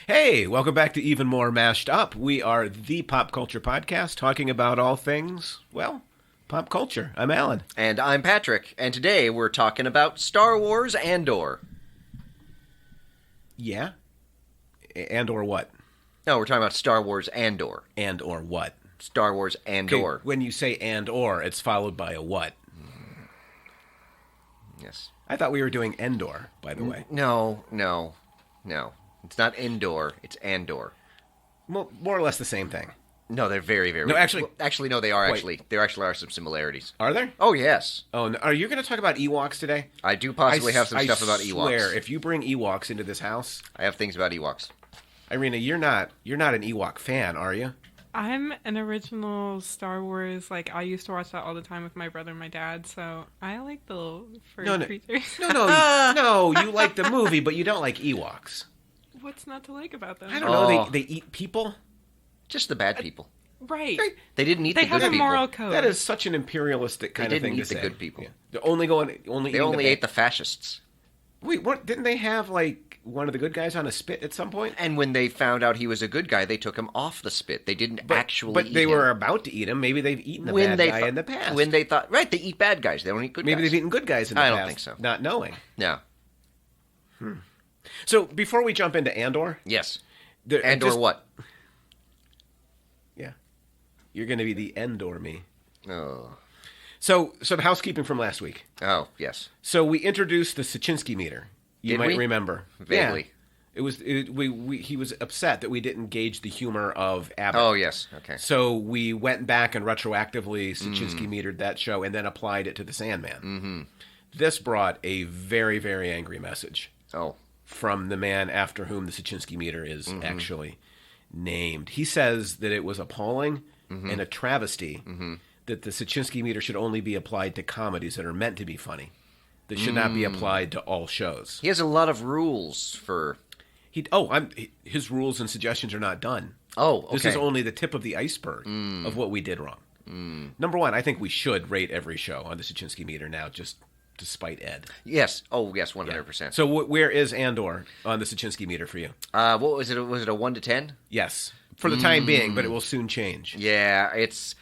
Hey, welcome back to Even More Mashed Up. We are the pop culture podcast talking about all things, well, pop culture. I'm Alan. And I'm Patrick. And today we're talking about Star Wars Andor. Yeah? Andor what? No, we're talking about Star Wars Andor. Andor what? Star Wars Andor. Okay, when you say and/or, it's followed by a what? Yes. I thought we were doing Endor, by the way. No. It's not Endor, it's Andor. More or less the same thing. No, they're very, very... No, actually... Well, actually, no, they are Wait. actually. There actually are some similarities. Are there? Oh, yes. Oh, no. Are you going to talk about Ewoks today? I do possibly have some stuff about I Ewoks. swear, if you bring Ewoks into this house... I have things about Ewoks. Irina, you're not an Ewok fan, are you? I'm an original Star Wars, I used to watch that all the time with my brother and my dad, so I like the little furry creatures. No, you like the movie, but you don't like Ewoks. What's not to like about them? I don't know, they eat people? Just the bad people. Right. They didn't eat the good people. They have a moral code. That is such an imperialistic kind of thing to say. They didn't eat the good people. Yeah. They only ate the fascists. Wait, didn't they have, one of the good guys on a spit at some point? And when they found out he was a good guy, they took him off the spit. They didn't actually eat him. But they were about to eat him. Maybe they've eaten a bad guy in the past. When they thought... Right, they eat bad guys. They don't eat good guys. Maybe they've eaten good guys in the past. I don't think so. Not knowing. No. So, before we jump into Andor... Yes. What? Yeah. You're going to be the Endor me. Oh. So, some housekeeping from last week. Oh, yes. So, we introduced the Sitchinski meter. You might remember. Vaguely. Yeah. He was upset that we didn't gauge the humor of Abbott. Oh, yes. Okay. So we went back and retroactively Sitchinski metered that show and then applied it to the Sandman. Mm-hmm. This brought a very, very angry message. Oh. From the man after whom the Sitchinski meter is actually named. He says that it was appalling and a travesty that the Sitchinski meter should only be applied to comedies that are meant to be funny. That should not be applied to all shows. He has a lot of rules for... His rules and suggestions are not done. Oh, okay. This is only the tip of the iceberg of what we did wrong. Number one, I think we should rate every show on the Sitchinski meter now, just to spite Ed. Yes. Oh, yes, 100%. Yeah. So where is Andor on the Sitchinski meter for you? What was it? Was it a 1 to 10? Yes. For the time being, but it will soon change. Yeah, it's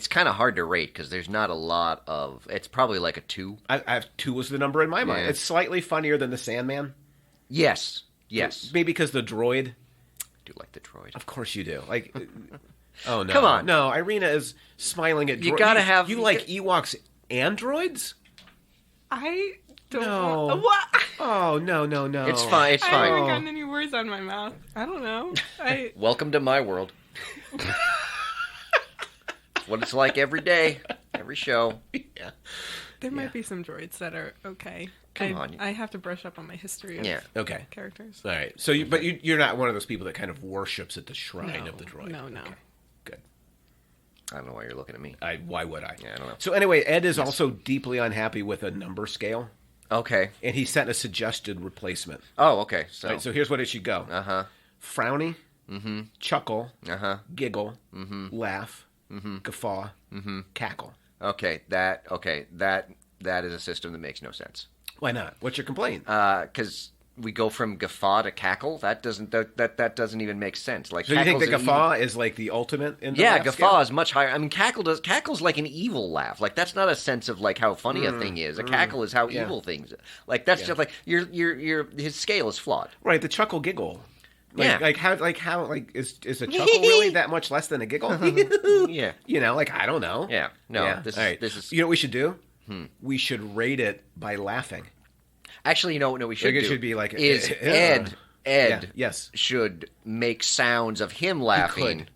kind of hard to rate because there's not a lot of... It's probably like a 2. I have 2 was the number in my mind. It's slightly funnier than the Sandman. Yes. Maybe because the droid. I do like the droid. Of course you do. Oh no! Come on. No, Irina is smiling at. You gotta have. You like Ewoks and droids? I don't. No. What? Oh no! It's fine. It's I fine. haven't gotten any words out of my mouth. I don't know. Welcome to my world. It's what it's like every day, every show. Yeah. There might be some droids that are okay. Come on. I have to brush up on my history of characters. All right. So, you're not one of those people that kind of worships at the shrine of the droid. No. Okay. Good. I don't know why you're looking at me. Why would I? Yeah, I don't know. So anyway, Ed is also deeply unhappy with a number scale. Okay. And he sent a suggested replacement. Oh, okay. So here's what it should go. Frowny. Chuckle. Giggle. Laugh. Guffaw. Cackle. Okay. That is a system that makes no sense. Why not? What's your complaint? Because we go from guffaw to cackle. That doesn't even make sense. So you think the guffaw is like the ultimate in the laugh guffaw scale? is much higher. I mean, cackle's like an evil laugh. Like that's not a sense of like how funny a thing is. A cackle is how evil things. Like that's just like his scale is flawed. Right. The chuckle giggle. Like how is a chuckle really that much less than a giggle? Yeah. I don't know. Yeah. No. Yeah. This is. You know what we should do? We should rate it by laughing. Actually, what we should do. It should be like Ed yes. should make sounds of him laughing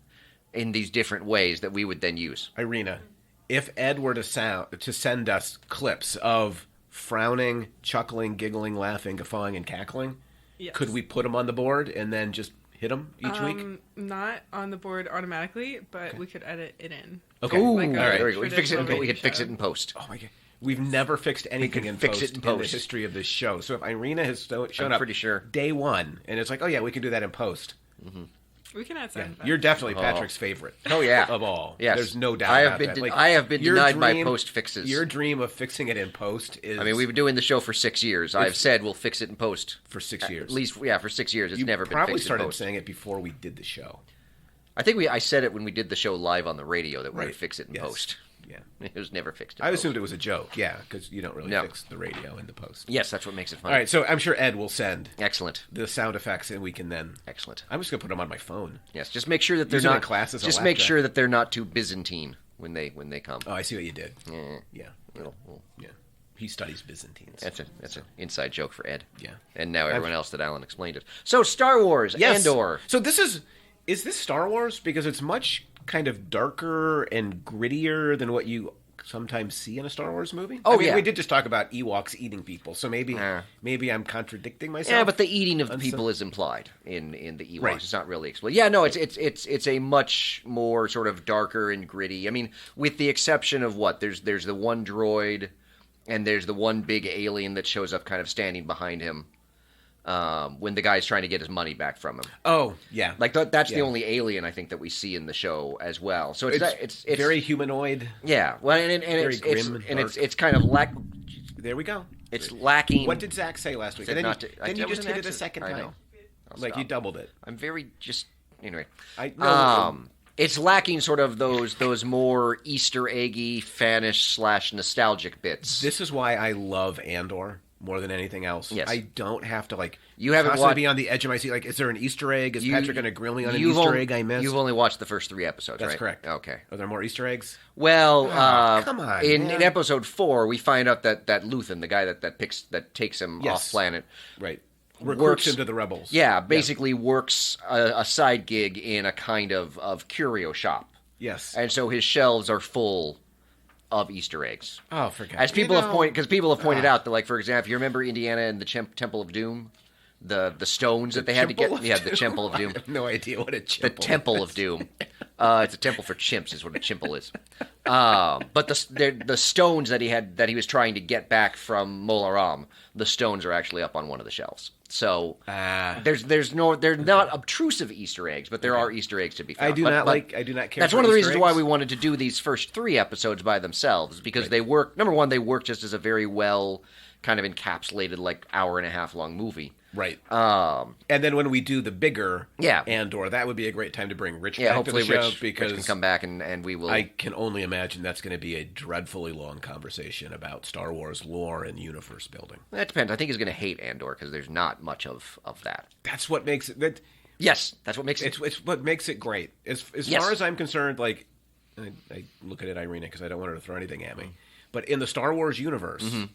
in these different ways that we would then use. Irina, if Ed were to send us clips of frowning, chuckling, giggling, laughing, guffawing, and cackling, could we put them on the board and then just hit them each week? Not on the board automatically, but we could edit it in. Okay. Ooh, all right. We could fix it in post. Oh my god. We've never fixed anything in post in the history of this show. So if Irina has shown up pretty sure. day one, and it's like, oh yeah, we can do that in post. We can add Seinfeld. You're definitely Patrick's favorite. Oh yeah, of all. Yes, There's no doubt about that. I have been denied my post fixes. Your dream of fixing it in post is. I mean, we've been doing the show for 6 years. I've said we'll fix it in post for 6 years. At least, for 6 years. It's never been fixed in post. You probably started saying it before we did the show. I think I said it when we did the show live on the radio that we would fix it in post. Yeah. It was never fixed in I post. assumed it was a joke, because you don't really fix the radio in the post. Yes, that's what makes it fun. All right, so I'm sure Ed will send the sound effects, and we can then... Excellent. I'm just going to put them on my phone. Yes, just make sure that they're not... Just make sure that they're not too Byzantine when they come. Oh, I see what you did. Yeah. Yeah. He studies Byzantines. That's an inside joke for Ed. Yeah. And now everyone else that Alan explained it. So, Star Wars, Andor. So this is this Star Wars? Because it's much kind of darker and grittier than what you sometimes see in a Star Wars movie. Oh, we did just talk about Ewoks eating people, so maybe I'm contradicting myself. Yeah, but the eating of people is implied in the Ewoks. Right. It's not really explained. Yeah, no, it's a much more sort of darker and gritty. I mean, with the exception of there's the one droid, and there's the one big alien that shows up kind of standing behind him. When the guy's trying to get his money back from him. Oh, yeah. Like that's the only alien I think that we see in the show as well. So it's very humanoid. Yeah. Well, and very grim and it's kind of There we go. It's lacking. What did Zach say last week? And then you just hit it a second time. Like you doubled it. I'm very anyway. It's lacking sort of those more Easter eggy, fanish / nostalgic bits. This is why I love Andor more than anything else. Yes. I don't have to you haven't constantly be on the edge of my seat. Like, is there an Easter egg? Is Patrick going to grill me on an Easter egg I missed? You've only watched the first 3 episodes, That's right? correct. Okay. Are there more Easter eggs? Well, come on. In episode 4, we find out that Luthen, the guy that takes him off planet, right, recruits him to the rebels. Yeah, basically works a side gig in a kind of curio shop. Yes, and so his shelves are full of Easter eggs. Oh, forget. As people have pointed out that, like, for example, you remember Indiana and the Temple of Doom, the stones that they had to get. Yeah, the Temple of Doom. I have no idea what a chimple. The Temple of Doom. It's a temple for chimps, is what a chimple is. But the stones that he was trying to get back from Molaram, the stones are actually up on one of the shelves. So they're not obtrusive Easter eggs, but there are Easter eggs to be found. I do not care. That's one of the reasons why we wanted to do these first 3 episodes by themselves, because they work. Number one, they work just as a very well kind of encapsulated, like, hour and a half long movie. Right. And then when we do the bigger Andor, that would be a great time to bring Rich back to the show. Because Rich can come back and we will... I can only imagine that's going to be a dreadfully long conversation about Star Wars lore and universe building. That depends. I think he's going to hate Andor because there's not much of that. That's what makes it... Yes, that's what makes it... It's what makes it great. As far as I'm concerned, like... I look at it, Irina, because I don't want her to throw anything at me. But in the Star Wars universe,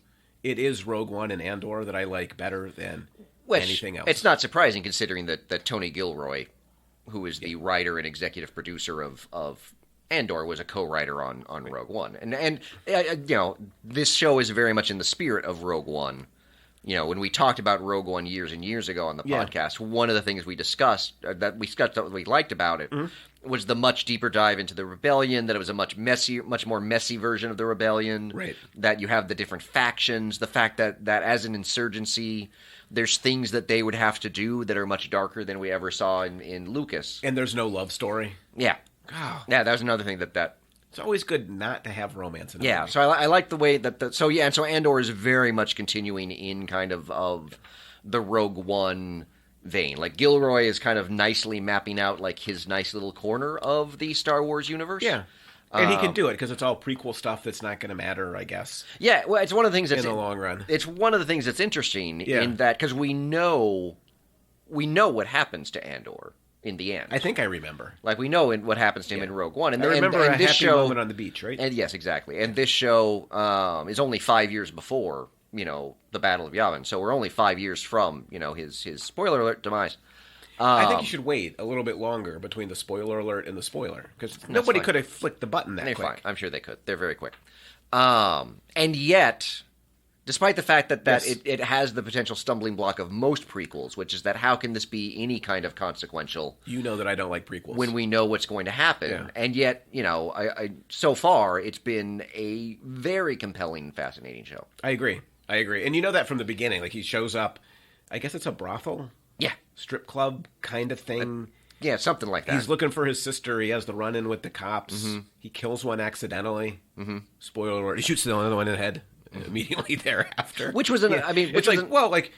it is Rogue One and Andor that I like better than... anything else. It's not surprising considering that Tony Gilroy, who is the writer and executive producer of Andor, was a co-writer on Rogue One. And this show is very much in the spirit of Rogue One. You know, when we talked about Rogue One years and years ago on the podcast, one of the things we discussed that we liked about it was the much deeper dive into the rebellion, that it was a much more messy version of the rebellion, right. That you have the different factions, the fact that as an insurgency, there's things that they would have to do that are much darker than we ever saw in Lucas. And there's no love story. Yeah. Oh. Yeah, that was another thing that... It's always good not to have romance in a movie. So I like the way that... So Andor is very much continuing in kind of the Rogue One vein. Like, Gilroy is kind of nicely mapping out, like, his nice little corner of the Star Wars universe. Yeah. And he can do it because it's all prequel stuff that's not going to matter, I guess. Yeah, well, it's one of the things that's... in the long run. It's one of the things that's interesting in that... Because we know what happens to Andor in the end. I think I remember. Like, we know what happens to him in Rogue One. And I remember a happy moment on the beach, right? And yes, exactly. And this show is only 5 years before, the Battle of Yavin. So we're only 5 years from, his spoiler alert demise. I think you should wait a little bit longer between the spoiler alert and the spoiler, because nobody could have flicked the button that quick. Fine. I'm sure they could. They're very quick. And yet, despite the fact that it has the potential stumbling block of most prequels, which is that how can this be any kind of consequential? You know that I don't like prequels. When we know what's going to happen. Yeah. And yet, so far, it's been a very compelling and fascinating show. I agree. And you know that from the beginning. Like, he shows up, I guess it's a brothel? Yeah. Strip club kind of thing. Yeah, something like that. He's looking for his sister. He has the run-in with the cops. Mm-hmm. He kills one accidentally. Mm-hmm. Spoiler alert. He shoots the other one in the head immediately thereafter. Which was an... I mean... It's like, well, like,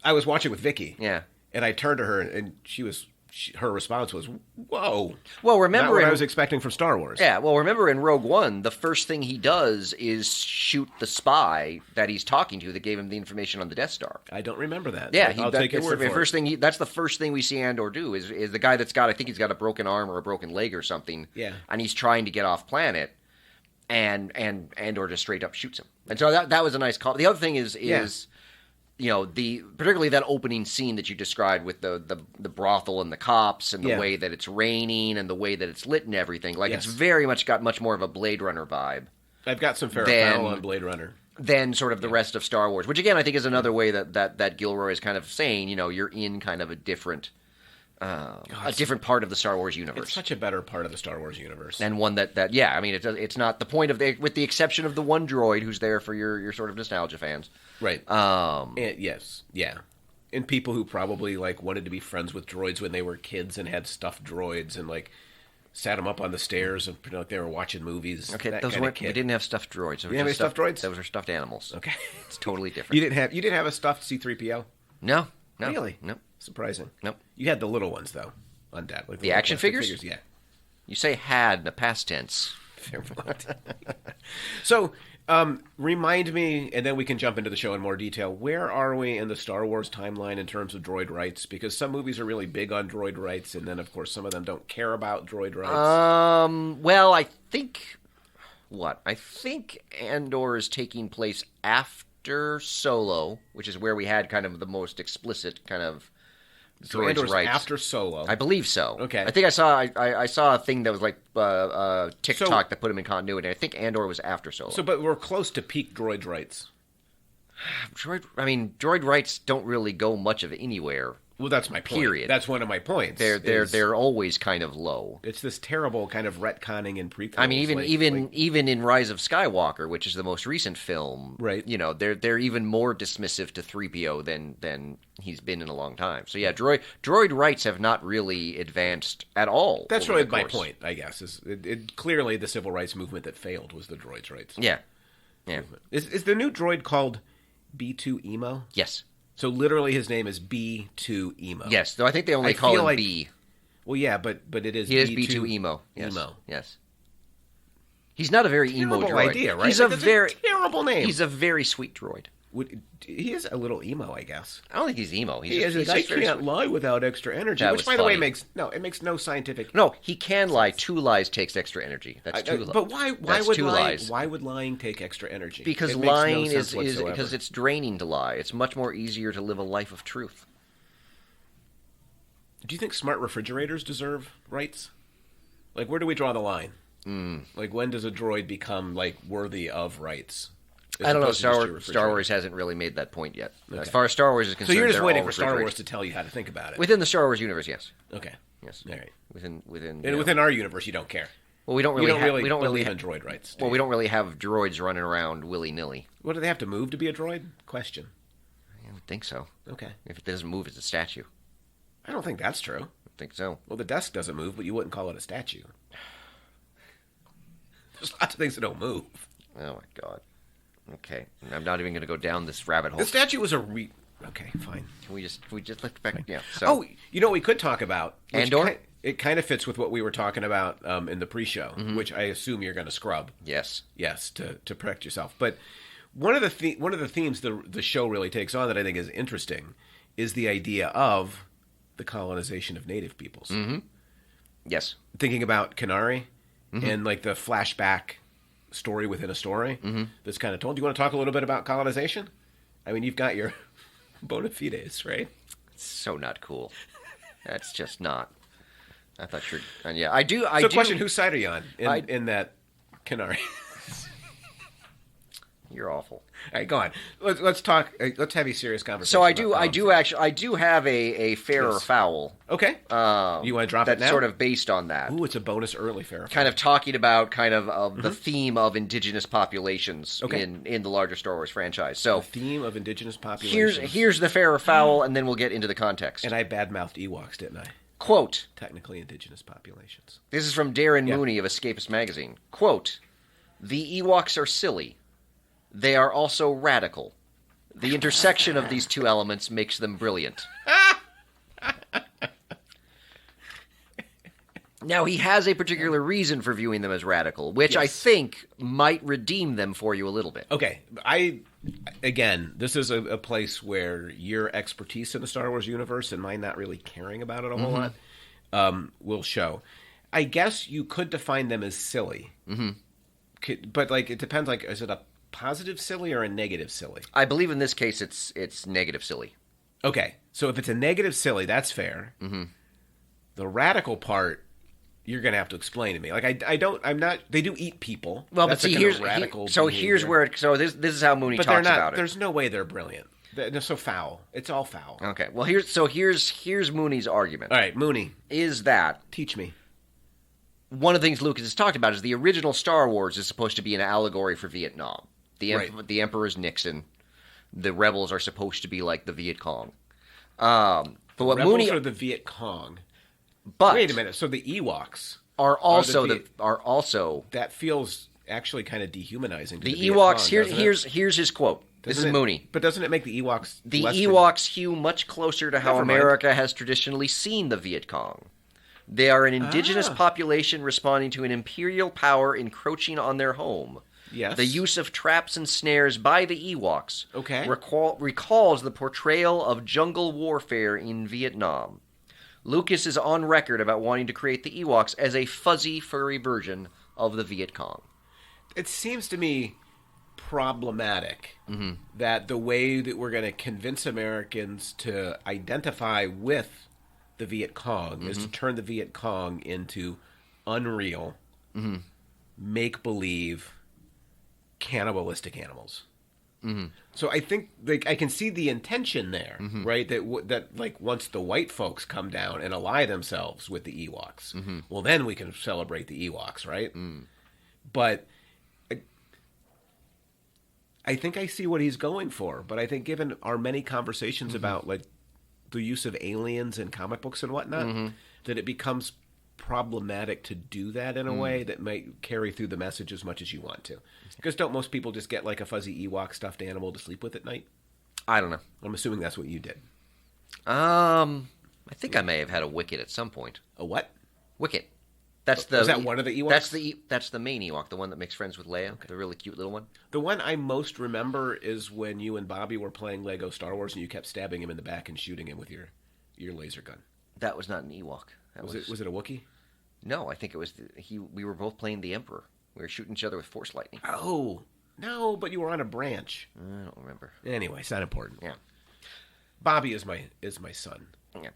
I was watching with Vicky. Yeah. And I turned to her, and her response was, whoa. Well, remember... Not what I was expecting from Star Wars. Yeah, well, remember in Rogue One, the first thing he does is shoot the spy that he's talking to that gave him the information on the Death Star. I don't remember that. Yeah, I'll take your word for it. That's the first thing we see Andor do is the guy that's got, I think he's got a broken arm or a broken leg or something. Yeah. And he's trying to get off planet, and Andor just straight up shoots him. And so that was a nice call. The other thing is you know, particularly that opening scene that you described with the brothel and the cops and the way that it's raining and the way that it's lit and everything. Like, it's very much got much more of a Blade Runner vibe. I've got some Farrah on Blade Runner. Than sort of the rest of Star Wars, which again I think is another way that Gilroy is kind of saying, you know, you're in kind of a different part of the Star Wars universe. It's such a better part of the Star Wars universe, and one that yeah, I mean it's not the point of with the exception of the one droid who's there for your sort of nostalgia fans, right? Yes, yeah, and people who probably like wanted to be friends with droids when they were kids and had stuffed droids and like sat them up on the stairs and like they were watching movies. Okay, those weren't. We didn't have stuffed droids. You didn't have any stuffed droids? Those were stuffed animals. Okay, it's totally different. You didn't have a stuffed C-3PO? No. Really? Nope. Surprising. Nope. You had the little ones though, undoubtedly. The action figures? Yeah. You say had in the past tense. Fair point. So, remind me, and then we can jump into the show in more detail. Where are we in the Star Wars timeline in terms of droid rights? Because some movies are really big on droid rights, and then, of course, some of them don't care about droid rights. Well, I think Andor is taking place after Solo, which is where we had kind of the most explicit kind of droids Andor's rights. After Solo. I believe so. Okay. I think I saw a thing that was like TikTok that put him in continuity. I think Andor was after Solo. But we're close to peak droid rights. Droid rights don't really go much of anywhere. Well, that's my point. Period. That's one of my points. They're always kind of low. It's this terrible kind of retconning and prequels. I mean, even in Rise of Skywalker, which is the most recent film, right? You know, they're even more dismissive to 3PO than he's been in a long time. So yeah, droid rights have not really advanced at all. That's really my point, I guess. Is clearly the civil rights movement that failed was the droids' rights. Yeah. Is the new droid called B2 Emo? Yes. So literally his name is B2 Emo. Yes, though I think they only call him B. Well, yeah, but it is. He is B2 Emo. Yes. Emo. Yes. He's not a very emo droid. Idea, right? He's like, a very terrible name. He's a very sweet droid. He is a little emo, I guess. I don't think he's emo. I can't lie without extra energy. Which, by the way, makes no scientific. No, he can lie. 2 lies takes extra energy. That's 2 lies. But why would lying take extra energy? Because lying is because it's draining to lie. It's much more easier to live a life of truth. Do you think smart refrigerators deserve rights? Like, where do we draw the line? Like, when does a droid become like worthy of rights? I don't know. Star Wars hasn't really made that point yet. Okay. As far as Star Wars is concerned, so you're just waiting for Star Wars to tell you how to think about it. Within the Star Wars universe, yes. Okay. Yes. All right. Within our universe, you don't care. Well, we don't really believe in droid rights. Well, we don't really have droids running around willy nilly. What, do they have to move to be a droid? Question. I would think so. Okay. If it doesn't move, it's a statue. I don't think that's true. I think so. Well, the desk doesn't move, but you wouldn't call it a statue. There's lots of things that don't move. Oh my god. Okay, I'm not even going to go down this rabbit hole. The statue was okay, fine. Can we just look back? Yeah. So. Oh, you know what we could talk about? Andor? It kind of fits with what we were talking about in the pre-show, which I assume you're going to scrub. Yes. Yes, to protect yourself. But one of the themes the show really takes on that I think is interesting is the idea of the colonization of native peoples. Mm-hmm. Yes. Thinking about Kenari and like the flashback story within a story that's kind of told. Do you want to talk a little bit about colonization? I mean, you've got your bona fides, right? It's so not cool. That's just not. I thought you're. Yeah, I do. Question: whose side are you on in that Kenari? You're awful. All right, go on. Let's talk. Let's have a serious conversation. So I do have a fair or foul. Okay. You want to drop it now? That's sort of based on that. Ooh, it's a bonus early fair. Kind of talking about the theme of indigenous populations in the larger Star Wars franchise. So the theme of indigenous populations. Here's the fair or foul, and then we'll get into the context. And I badmouthed Ewoks, didn't I? Quote, technically indigenous populations. this is from Darren Mooney of Escapist Magazine. Quote, the Ewoks are silly. They are also radical. The intersection of these two elements makes them brilliant. Now, he has a particular reason for viewing them as radical, which I think might redeem them for you a little bit. Okay. Again, this is a place where your expertise in the Star Wars universe and mine not really caring about it a whole lot will show. I guess you could define them as silly. But, like, it depends, like, is it a positive silly or a negative silly? I believe in this case it's negative silly. Okay. So if it's a negative silly, that's fair. The radical part, you're going to have to explain to me. Like, I'm not, they do eat people. Well, that's but see, here's behavior. This is how Mooney talks about it. There's no way they're brilliant. They're so foul. It's all foul. Okay. Well, here's Mooney's argument. All right, Mooney. Is that... Teach me. One of the things Lucas has talked about is the original Star Wars is supposed to be an allegory for Vietnam. The Emperor's Nixon. The rebels are supposed to be like the Viet Cong. But what Rebels Mooney are the Viet Cong. But wait a minute. So the Ewoks are also that feels actually kind of dehumanizing. To the Ewoks. Viet Cong, Here's his quote. This is Mooney. But doesn't it make the Ewoks? The Ewoks hew much closer to how America has traditionally seen the Viet Cong. They are an indigenous population responding to an imperial power encroaching on their home. Yes. The use of traps and snares by the Ewoks recalls the portrayal of jungle warfare in Vietnam. Lucas is on record about wanting to create the Ewoks as a fuzzy, furry version of the Viet Cong. It seems to me problematic that the way that we're going to convince Americans to identify with the Viet Cong is to turn the Viet Cong into unreal, make-believe, cannibalistic animals. So I think I can see the intention there, right? That like once the white folks come down and ally themselves with the Ewoks, well, then we can celebrate the Ewoks, right? But I think I see what he's going for. But I think given our many conversations about like the use of aliens in comic books and whatnot, that it becomes problematic to do that in a way that might carry through the message as much as you want to. Because don't most people just get like a fuzzy Ewok stuffed animal to sleep with at night? I don't know. I'm assuming that's what you did. I think I may have had a Wicket at some point. A what? Wicket. Is that one of the Ewoks? That's the main Ewok, the one that makes friends with Leia, the really cute little one. The one I most remember is when you and Bobby were playing Lego Star Wars and you kept stabbing him in the back and shooting him with your laser gun. That was not an Ewok. Was it a Wookiee? No, I think it was we were both playing the Emperor. We were shooting each other with Force lightning. Oh, no, but you were on a branch. I don't remember. Anyway, it's not important. Yeah. Bobby is my son. Yeah.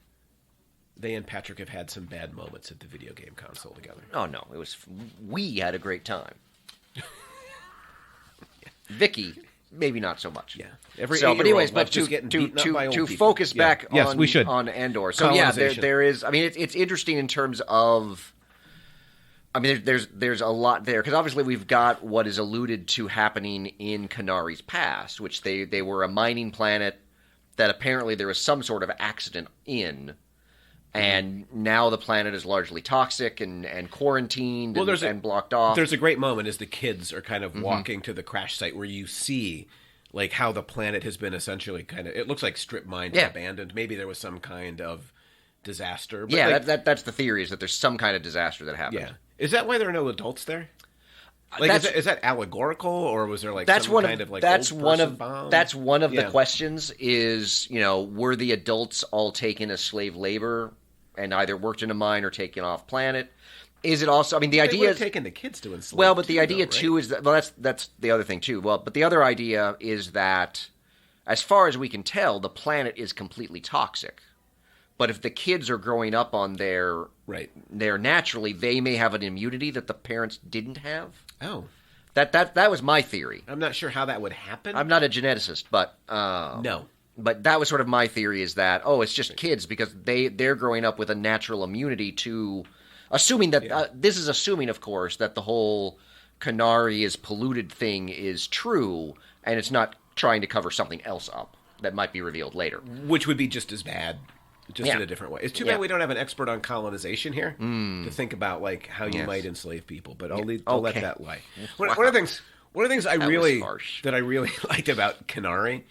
They and Patrick have had some bad moments at the video game console together. Oh, no. We had a great time. Vicky, maybe not so much. Yeah. But anyways, to focus back on Andor. So yeah, there is. I mean, it's interesting in terms of. I mean, there's a lot there because obviously we've got what is alluded to happening in Kenari's past, which they were a mining planet that apparently there was some sort of accident in. And now the planet is largely toxic and quarantined and blocked off. There's a great moment as the kids are kind of walking to the crash site where you see like how the planet has been essentially kind of, it looks like strip mined and abandoned. Maybe there was some kind of disaster. But that's the theory, is that there's some kind of disaster that happened. Yeah. Is that why there are no adults there? Like, is that allegorical, or was there like that's some kind of like that's old one person of bomb? That's one of the questions is, were the adults all taken as slave labor and either worked in a mine or taken off planet? Is it also? I mean, the idea is taking the kids to enslave. Well, but the idea too is that that's the other thing too. Well, but the other idea is that, as far as we can tell, the planet is completely toxic. But if the kids are growing up on there naturally, they may have an immunity that the parents didn't have. Oh, that was my theory. I'm not sure how that would happen. I'm not a geneticist, but no. But that was sort of my theory, is that it's just kids because they're growing up with a natural immunity to, assuming that this is assuming, of course, that the whole Kenari is polluted thing is true, and it's not trying to cover something else up that might be revealed later, which would be just as bad. just in a different way. It's too bad we don't have an expert on colonization here to think about like how you might enslave people. But I'll let that lie. One of the things I really liked about Canary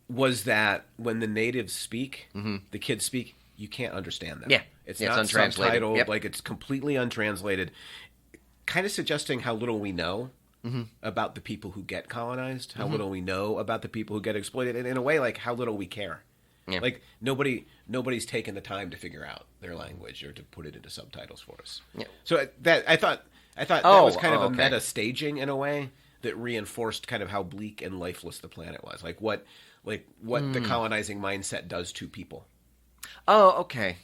was that when the natives speak, the kids speak, you can't understand them. Yeah, it's not untranslated. Subtitled. Like it's completely untranslated. Kind of suggesting how little we know about the people who get colonized, how little we know about the people who get exploited, and in a way, like how little we care. Yeah. Like nobody's taken the time to figure out their language or to put it into subtitles for us. Yeah. So I thought that was kind of a meta staging in a way that reinforced kind of how bleak and lifeless the planet was. Like what the colonizing mindset does to people. Oh, okay.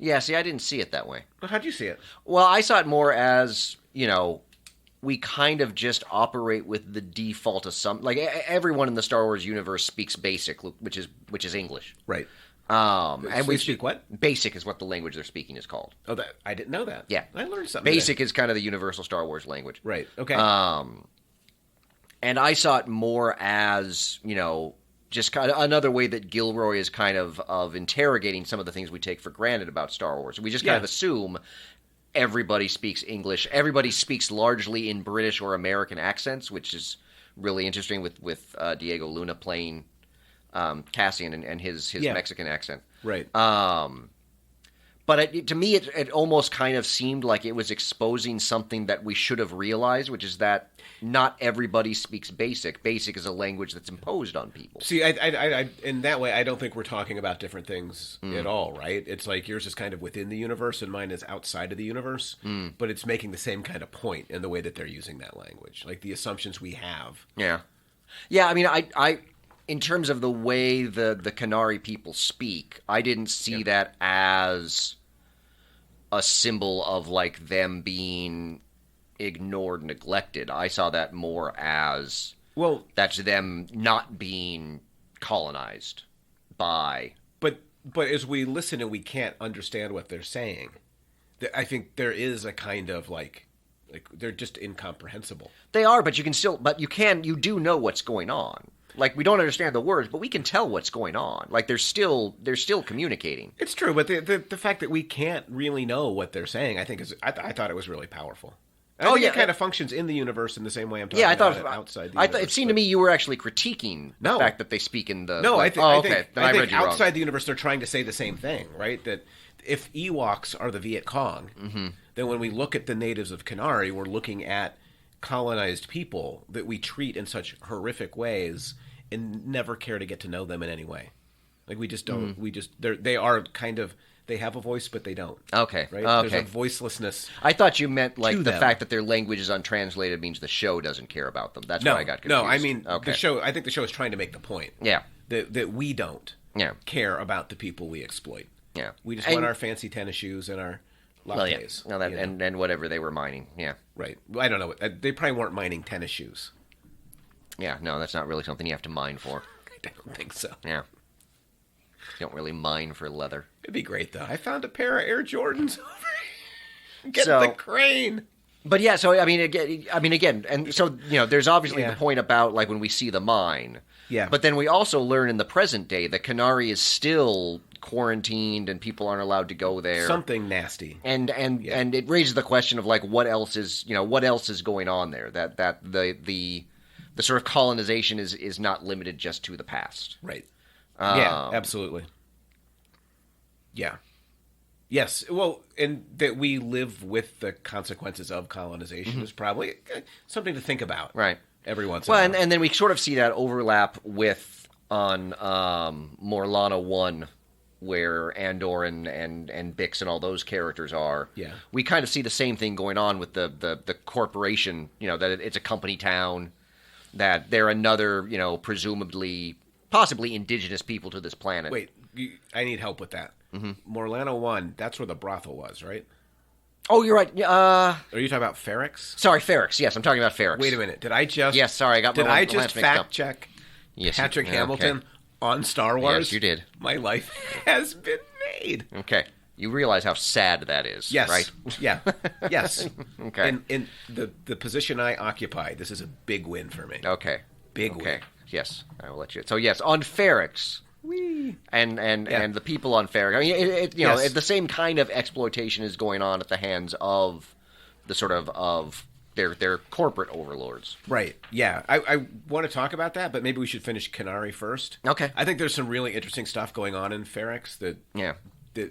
Yeah, see, I didn't see it that way. Well, how'd you see it? Well, I saw it more as, we kind of just operate with the default assumption. Like, everyone in the Star Wars universe speaks Basic, which is English. Right. And we speak what? Basic is what the language they're speaking is called. Oh, I didn't know that. Yeah. I learned something Basic is kind of the universal Star Wars language. Right, okay. And I saw it more as, just kind of another way that Gilroy is kind of interrogating some of the things we take for granted about Star Wars. We just kind of assume everybody speaks English. Everybody speaks largely in British or American accents, which is really interesting with Diego Luna playing Cassian and his Mexican accent. Right. But to me, it almost kind of seemed like it was exposing something that we should have realized, which is that not everybody speaks Basic. Basic is a language that's imposed on people. See, I in that way, I don't think we're talking about different things at all, right? It's like yours is kind of within the universe and mine is outside of the universe, but it's making the same kind of point in the way that they're using that language, like the assumptions we have. Yeah. Yeah, I mean, I in terms of the way the Canary people speak, I didn't see that as a symbol of like them being ignored, neglected. I saw that more as that's them not being colonized by. But as we listen and we can't understand what they're saying, I think there is a kind of like they're just incomprehensible. They are, but you do know what's going on. Like, we don't understand the words, but we can tell what's going on. Like, they're still communicating. It's true, but the fact that we can't really know what they're saying, I think I thought it was really powerful. I think it kind of functions in the universe in the same way I'm talking about it outside the universe. It seemed to me you were actually critiquing the fact that they speak in the... No, I think outside wrong. The universe they're trying to say the same thing, right? That if Ewoks are the Viet Cong, then when we look at the natives of Canary, we're looking at colonized people that we treat in such horrific ways and never care to get to know them in any way. Like, we just don't. They are kind of... They have a voice, but they don't. Okay. Right? Okay. There's a voicelessness. I thought you meant like the fact that their language is untranslated means the show doesn't care about them. That's why I got confused. No, I mean the show. I think the show is trying to make the point. Yeah. That we don't care about the people we exploit. Yeah. We just want our fancy tennis shoes and our lattes. Well, yeah. And whatever they were mining. Yeah. Right. I don't know. They probably weren't mining tennis shoes. Yeah. No, that's not really something you have to mine for. I don't think so. Yeah. You don't really mine for leather. It'd be great, though. I found a pair of Air Jordans over here. Get the crane. But yeah, so I mean, again, and so there's obviously the point about like when we see the mine. Yeah. But then we also learn in the present day that Canary is still quarantined and people aren't allowed to go there. Something nasty. And it raises the question of like what else is going on there? That the sort of colonization is not limited just to the past. Right. Yeah, absolutely. Yeah. Yes. Well, and that we live with the consequences of colonization is probably something to think about. Right. Every once in a while. And then we sort of see that overlap with on Morlana 1, where Andor and Bix and all those characters are. Yeah. We kind of see the same thing going on with the corporation, that it's a company town, that they're another, possibly indigenous people to this planet. Wait, I need help with that. Morlana 1, that's where the brothel was, right? Oh, you're right. Are you talking about Ferrix? Sorry, Ferrix. Yes, I'm talking about Ferrix. Wait a minute. Did I just... Yes, sorry, I got Did I just fact-check Patrick Hamilton on Star Wars? Yes, you did. My life has been made. Okay. You realize how sad that is, yes. Right? Yeah. Yes. Okay. In the position I occupy, this is a big win for me. Okay. Big win. Yes, I will let you... So, yes, on Ferrix, and the people on Ferric. I mean, the same kind of exploitation is going on at the hands of the sort of their corporate overlords. Right. Yeah. I want to talk about that, but maybe we should finish Kenari first. Okay. I think there's some really interesting stuff going on in Ferrix that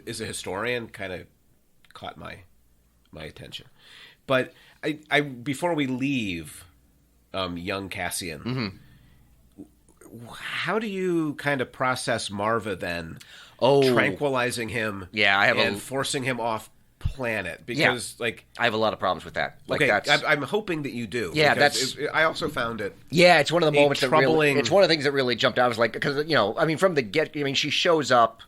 as a historian kind of caught my attention. But I before we leave young Cassian, how do you kind of process Marva then? Tranquilizing him and forcing him off planet, because I have a lot of problems with that. I'm hoping that you do. Yeah, I also found it. Yeah, it's one of the moments that really. It's one of the things that really jumped out. I was like, because from the get, she shows up,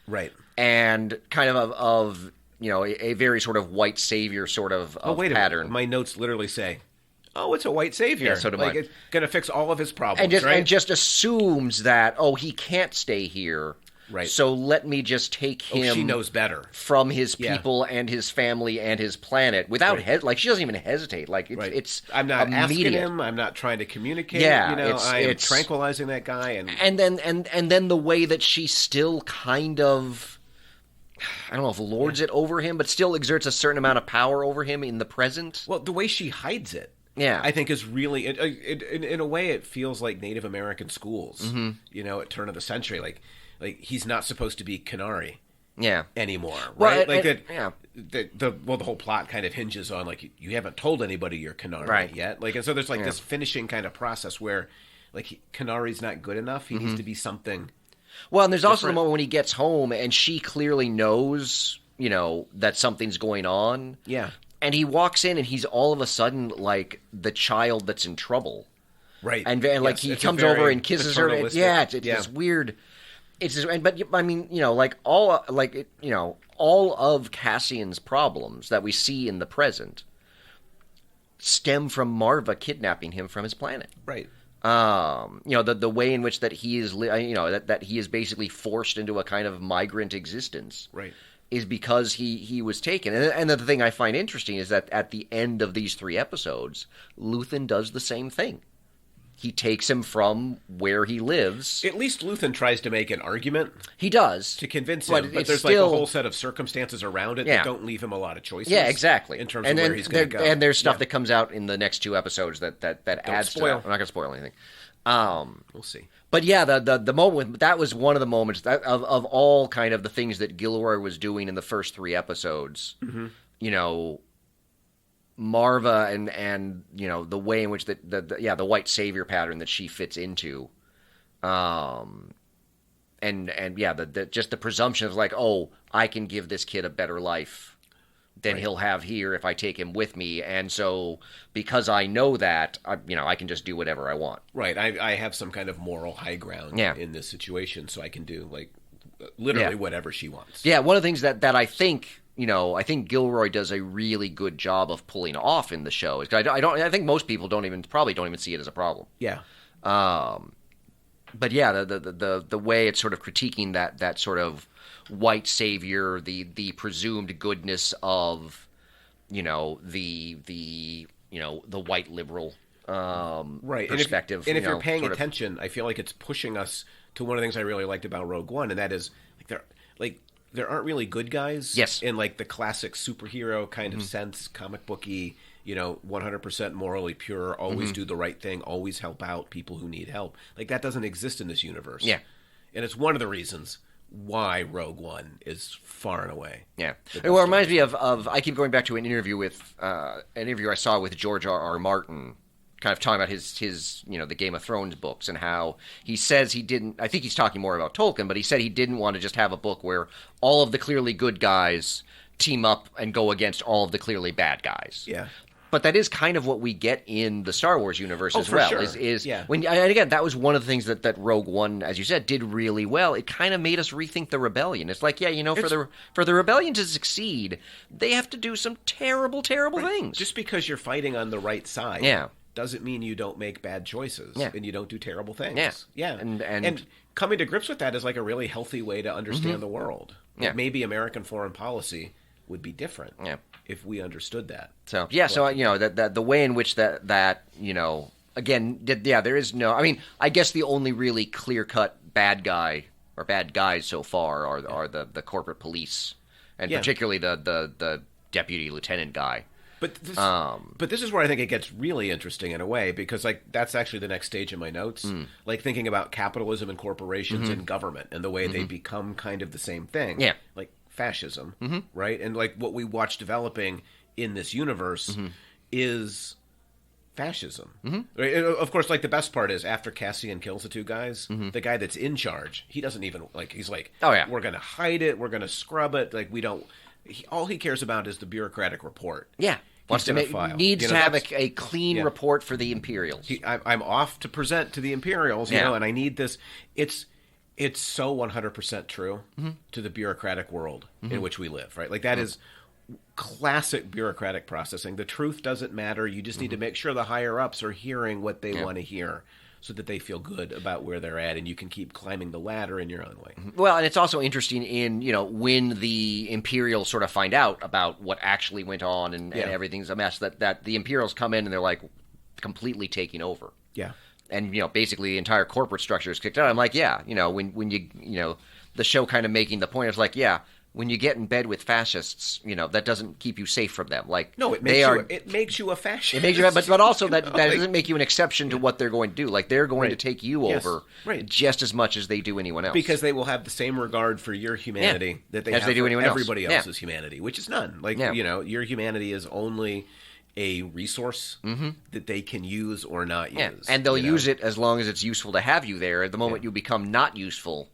right, and kind of a very sort of white savior sort of pattern. My notes literally say, "Oh, it's a white savior." Yeah, so do mine. It's going to fix all of his problems, and just assumes that he can't stay here. Right. So let me just take him. She knows better from his people and his family and his planet without she doesn't even hesitate. It's I'm not immediate. asking him. I'm not trying to communicate. Yeah, I am tranquilizing that guy, and then the way that she still kind of, I don't know if lords it over him, but still exerts a certain amount of power over him in the present. Well, the way she hides it. Yeah, I think is really in a way it feels like Native American schools. At turn of the century, like he's not supposed to be Kenari anymore, right? The whole plot kind of hinges on you haven't told anybody you're Kenari yet, and so there's this finishing kind of process where Kenari's not good enough. He needs to be something. Well, and there's also the moment when he gets home and she clearly knows, that something's going on. Yeah. And he walks in and he's all of a sudden like the child that's in trouble. Right. And he comes over and kisses her. It's this weird. But I mean, all of Cassian's problems that we see in the present stem from Marva kidnapping him from his planet. Right. The way in which that he is, that he is basically forced into a kind of migrant existence. Right. Is because he was taken. And the thing I find interesting is that at the end of these 3 episodes, Luthen does the same thing. He takes him from where he lives. At least Luthen tries to make an argument. He does. To convince him. But there's a whole set of circumstances around it that don't leave him a lot of choices. Yeah, exactly. In terms of where he's going to go. And there's stuff that comes out in the next 2 episodes that adds to that. I'm not going to spoil anything. We'll see. But yeah, the moment, that was one of the moments of all kind of the things that Gilroy was doing in the first 3 episodes. Marva and the way in which the white savior pattern that she fits into, just the presumption of I can give this kid a better life than he'll have here if I take him with me, and so because I know that, I can just do whatever I want. Right, I have some kind of moral high ground in this situation, so I can do literally whatever she wants. Yeah, one of the things that I think. I think Gilroy does a really good job of pulling off in the show. I think most people probably don't even see it as a problem. Yeah. But yeah, the way it's sort of critiquing that sort of white savior, the presumed goodness of, the white liberal perspective. And if you're paying attention, I feel like it's pushing us to one of the things I really liked about Rogue One, and that is there aren't really good guys in the classic superhero kind of sense, comic booky, 100% morally pure, always do the right thing, always help out people who need help. That doesn't exist in this universe. Yeah. And it's one of the reasons why Rogue One is far and away. Yeah. Well, it reminds me of I keep going back to an interview I saw with George R.R. Martin, kind of talking about his the Game of Thrones books and how he says he didn't. I think he's talking more about Tolkien, but he said he didn't want to just have a book where all of the clearly good guys team up and go against all of the clearly bad guys. Yeah. But that is kind of what we get in the Star Wars universe as well. Sure. And again, that was one of the things that Rogue One, as you said, did really well. It kind of made us rethink the rebellion. It's for the rebellion to succeed, they have to do some terrible, terrible things. Just because you're fighting on the right side, doesn't mean you don't make bad choices and you don't do terrible things. Yeah. And coming to grips with that is a really healthy way to understand the world. Maybe American foreign policy would be different. Yeah. If we understood that. So that the way in which that again, there is no. I mean, I guess the only really clear-cut bad guy or bad guys so far are the corporate police, and particularly the deputy lieutenant guy. But this is where I think it gets really interesting in a way, because like that's actually the next stage in my notes, like thinking about capitalism and corporations and government and the way they become kind of the same thing. Yeah, like fascism, right? And like what we watch developing in this universe is fascism. Right? And of course, like the best part is after Cassian kills the two guys, the guy that's in charge, he doesn't even like. He's like, oh yeah, we're going to hide it, we're going to scrub it. Like we don't. All he cares about is the bureaucratic report. Yeah. Needs to have a clean report for the Imperials. I'm off to present to the Imperials, you know, and I need this. It's so 100% true to the bureaucratic world in which we live, right? Like that is classic bureaucratic processing. The truth doesn't matter. You just need to make sure the higher-ups are hearing what they want to hear, so that they feel good about where they're at, and you can keep climbing the ladder in your own way. Well, and it's also interesting in, when the Imperials sort of find out about what actually went on and everything's a mess, that the Imperials come in and they're like completely taking over. Yeah. And, basically the entire corporate structure is kicked out. I'm like, when you, the show kind of making the point is like, when you get in bed with fascists, that doesn't keep you safe from them. Like, no, it makes you a fascist. It makes you, but also that doesn't make you an exception to what they're going to do. Like, they're going to take you over just as much as they do anyone else. Because they will have the same regard for your humanity that they have for everybody else's humanity, which is none. Like, your humanity is only a resource that they can use or not use. And they'll use it as long as it's useful to have you there. At the moment you become not useful,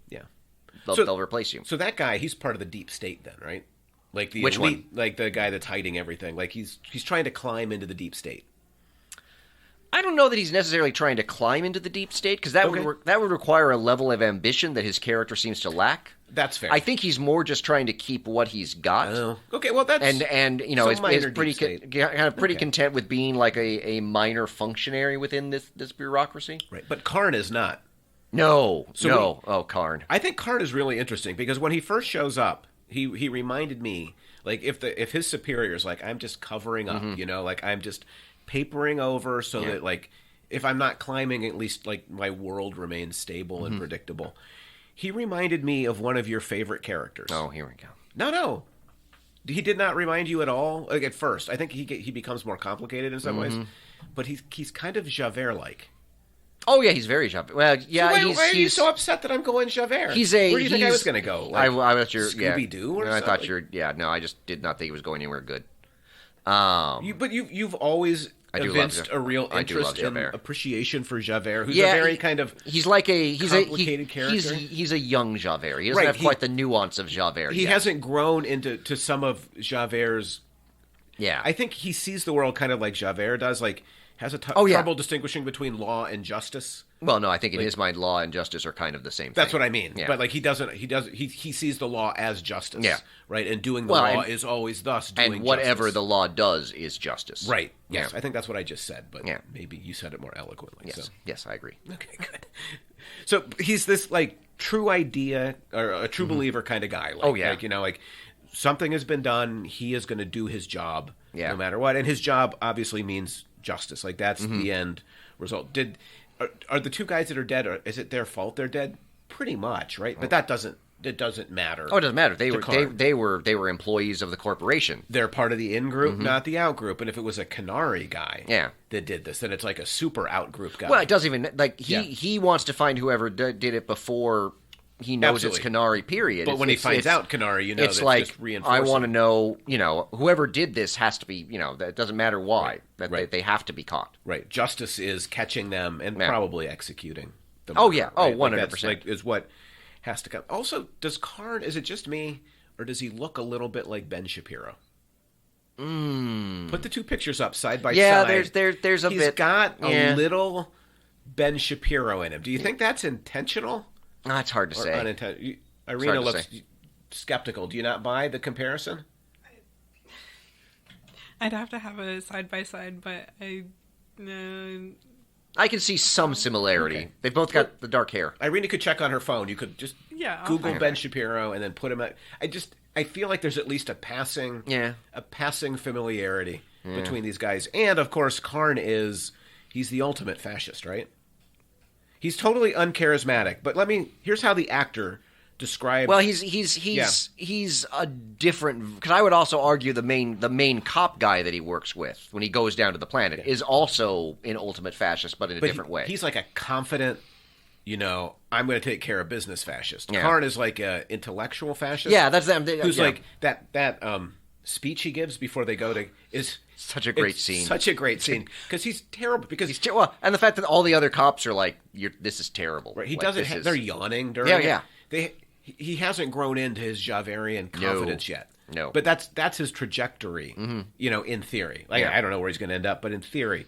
they'll replace you. So that guy, he's part of the deep state then, right? Like the Which elite, one? Like the guy that's hiding everything. Like he's trying to climb into the deep state. I don't know that he's necessarily trying to climb into the deep state, because that would require a level of ambition that his character seems to lack. That's fair. I think he's more just trying to keep what he's got. Okay, well that's and is pretty content with being like a minor functionary within this bureaucracy. Right, but Karn is not. Karn. I think Karn is really interesting because when he first shows up, he reminded me, like, if his superior's like, I'm just covering up, like I'm just papering over so that, like, if I'm not climbing, at least like my world remains stable and predictable. He reminded me of one of your favorite characters. Oh, here we go. No. He did not remind you at all. Like at first, I think he becomes more complicated in some ways, but he's kind of Javert-like. Oh yeah, he's very Javert. Well, yeah. So why are you so upset that I'm going Javert? Where do you think I was going to go? Like, I thought you're Scooby-Doo or something? I thought you're. Yeah, no, I just did not think he was going anywhere good. But you've always evinced a real interest and appreciation for Javert, who's a very kind of complicated character. He's a young Javert. He doesn't have quite the nuance of Javert. He hasn't grown into some of Javert's. Yeah, I think he sees the world kind of like Javert does, like. Has trouble distinguishing between law and justice. Well, no, I think in his mind, law and justice are kind of the same thing. That's what I mean. Yeah. But like he sees the law as justice. Yeah. Right. And doing the law is always thus doing justice. And whatever the law does is justice. Right. Yes. I think that's what I just said, but maybe you said it more eloquently. Yes. So. Yes, I agree. Okay, good. So he's this like true idea or a true believer kind of guy. Like, like, like something has been done. He is going to do his job no matter what. And his job obviously means justice. Like that's the end result. Are the two guys that are dead, or is it their fault they're dead? Pretty much, right? But it doesn't matter. Oh, it doesn't matter. They were employees of the corporation. They're part of the in group, not the out group. And if it was a Canary guy that did this, then it's like a super out group guy. Well, it doesn't even like he wants to find whoever did it before he knows it's Canary, period. But when he finds out Canary, it's like, just reinforcing. I want to know, whoever did this has to be, that doesn't matter why, they have to be caught. Right. Justice is catching them and probably executing them. Oh, yeah. Oh, 100%. Like, is what has to come. Also, is it just me, or does he look a little bit like Ben Shapiro? Put the two pictures up side by side. Yeah, there's a bit. He's got a little Ben Shapiro in him. Do you think that's intentional? It's hard to say. Irina looks skeptical. Do you not buy the comparison? I'd have to have a side-by-side, but I can see some similarity. Okay. They both got the dark hair. Irina could check on her phone. You could just Google Ben Shapiro and then put him at... I feel like there's at least a passing familiarity between these guys. And, of course, Karn he's the ultimate fascist, right? He's totally uncharismatic, but here's how the actor describe. Well, he's a different, because I would also argue the main cop guy that he works with when he goes down to the planet is also an ultimate fascist, but in a different way. He's like a confident, I'm going to take care of business fascist. Yeah. Karn is like a intellectual fascist. Yeah, that's them. Who's like that speech he gives before they go to is such a great scene. Such a great scene because he's terrible. Because he's and the fact that all the other cops are like, "This is terrible." Right, he like, doesn't. They're yawning during. Yeah. He hasn't grown into his Javerian confidence yet. No. But that's his trajectory, in theory. Like, I don't know where he's going to end up, but in theory.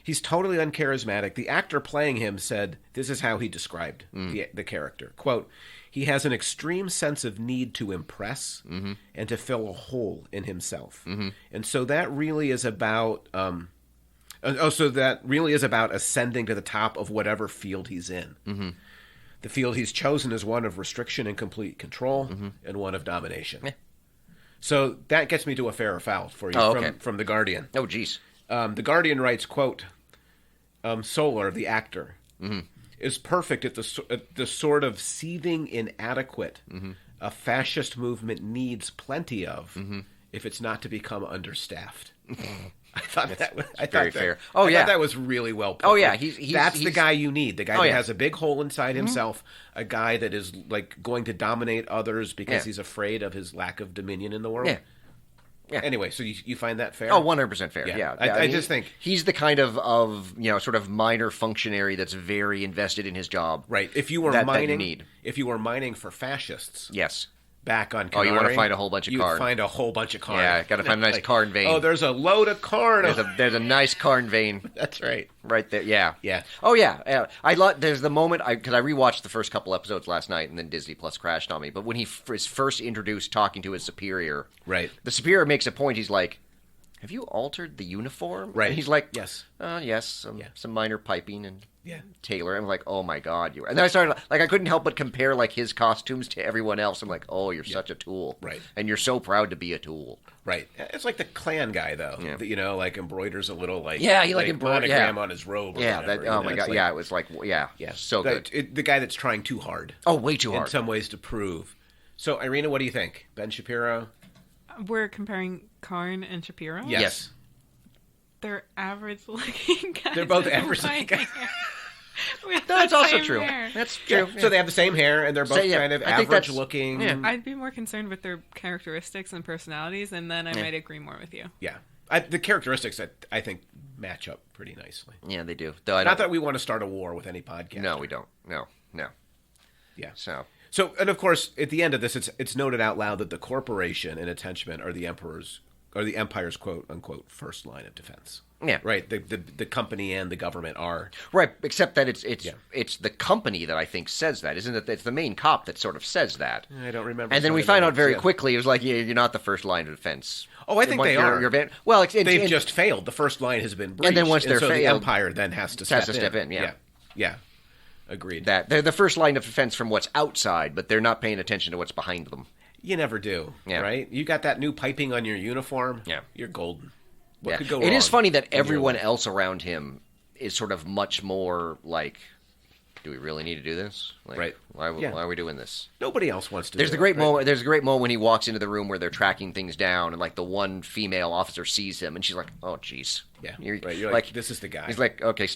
He's totally uncharismatic. The actor playing him said this is how he described the character. Quote, he has an extreme sense of need to impress and to fill a hole in himself. And so that really is about... ascending to the top of whatever field he's in. The field he's chosen is one of restriction and complete control, and one of domination. Yeah. So that gets me to a fair or foul for you from The Guardian. Oh, geez. The Guardian writes, quote, Solar, the actor, is perfect at the sort of seething inadequate a fascist movement needs plenty of if it's not to become understaffed. I thought that was very fair. I thought that was really well put. Oh, yeah. That's the guy you need. The guy that has a big hole inside Mm-hmm. himself. A guy that is like going to dominate others because he's afraid of his lack of dominion in the world. Yeah. Anyway, so you find that fair? Oh, 100% fair. Yeah. Yeah. I just think he's the kind of sort of minor functionary that's very invested in his job. Right. If you were if you were mining for fascists, yes. Back on Canary, you want to find a whole bunch of Karn. Karn. You find a whole bunch of Karn. Yeah, got to find a nice Karn vein. Oh, there's a load of Karn. There's a nice Karn vein. That's right. Right there. Yeah. Yeah. Oh, yeah. There's the moment, because I rewatched the first couple episodes last night, and then Disney Plus crashed on me. But when he is first introduced talking to his superior, right, the superior makes a point. He's like, have you altered the uniform? Right. And he's like, yes. Yes, some minor piping and yeah. tailor. I'm like, oh my God. And then I started, like, I couldn't help but compare, like, his costumes to everyone else. I'm like, oh, you're such a tool. Right. And you're so proud to be a tool. Right. It's like the Klan guy, though. Yeah. That, like, embroiders a little, like, he monogram on his robe or whatever. Oh my God. Like, it was like, so good. The guy that's trying too hard. Oh, way too hard. In some ways to prove. So, Irina, what do you think? Ben Shapiro? We're comparing Karn and Shapiro? Yes. They're average-looking guys. They're both average-looking guys. That's also true. Hair. That's true. Yeah. So they have the same hair, and they're both kind of average-looking. Yeah. I'd be more concerned with their characteristics and personalities, and then I might agree more with you. Yeah. The characteristics, I think, match up pretty nicely. Yeah, they do. Not that we want to start a war with any podcast. No, we don't. No. Yeah. So, and of course, at the end of this, it's noted out loud that the corporation and its henchmen are the empire's quote unquote first line of defense. Yeah. Right. The company and the government are right, except that it's the company that I think says that, isn't it? It's the main cop that sort of says that. I don't remember. And then we find out very quickly. It was like, you're not the first line of defense. Oh, I think they are. They've just just failed. The first line has been breached, and then once they're failed, the empire then has to step in. Yeah. Agreed. That they're the first line of defense from what's outside, but they're not paying attention to what's behind them. You never do, right? You got that new piping on your uniform. Yeah, you're golden. What could go wrong? It is funny that everyone else around him is sort of much more like, do we really need to do this? Like, right. Why are we doing this? Nobody else wants to There's a great moment when he walks into the room where they're tracking things down, and like the one female officer sees him, and she's like, oh, jeez. Yeah. You're like, this is the guy. He's like, okay,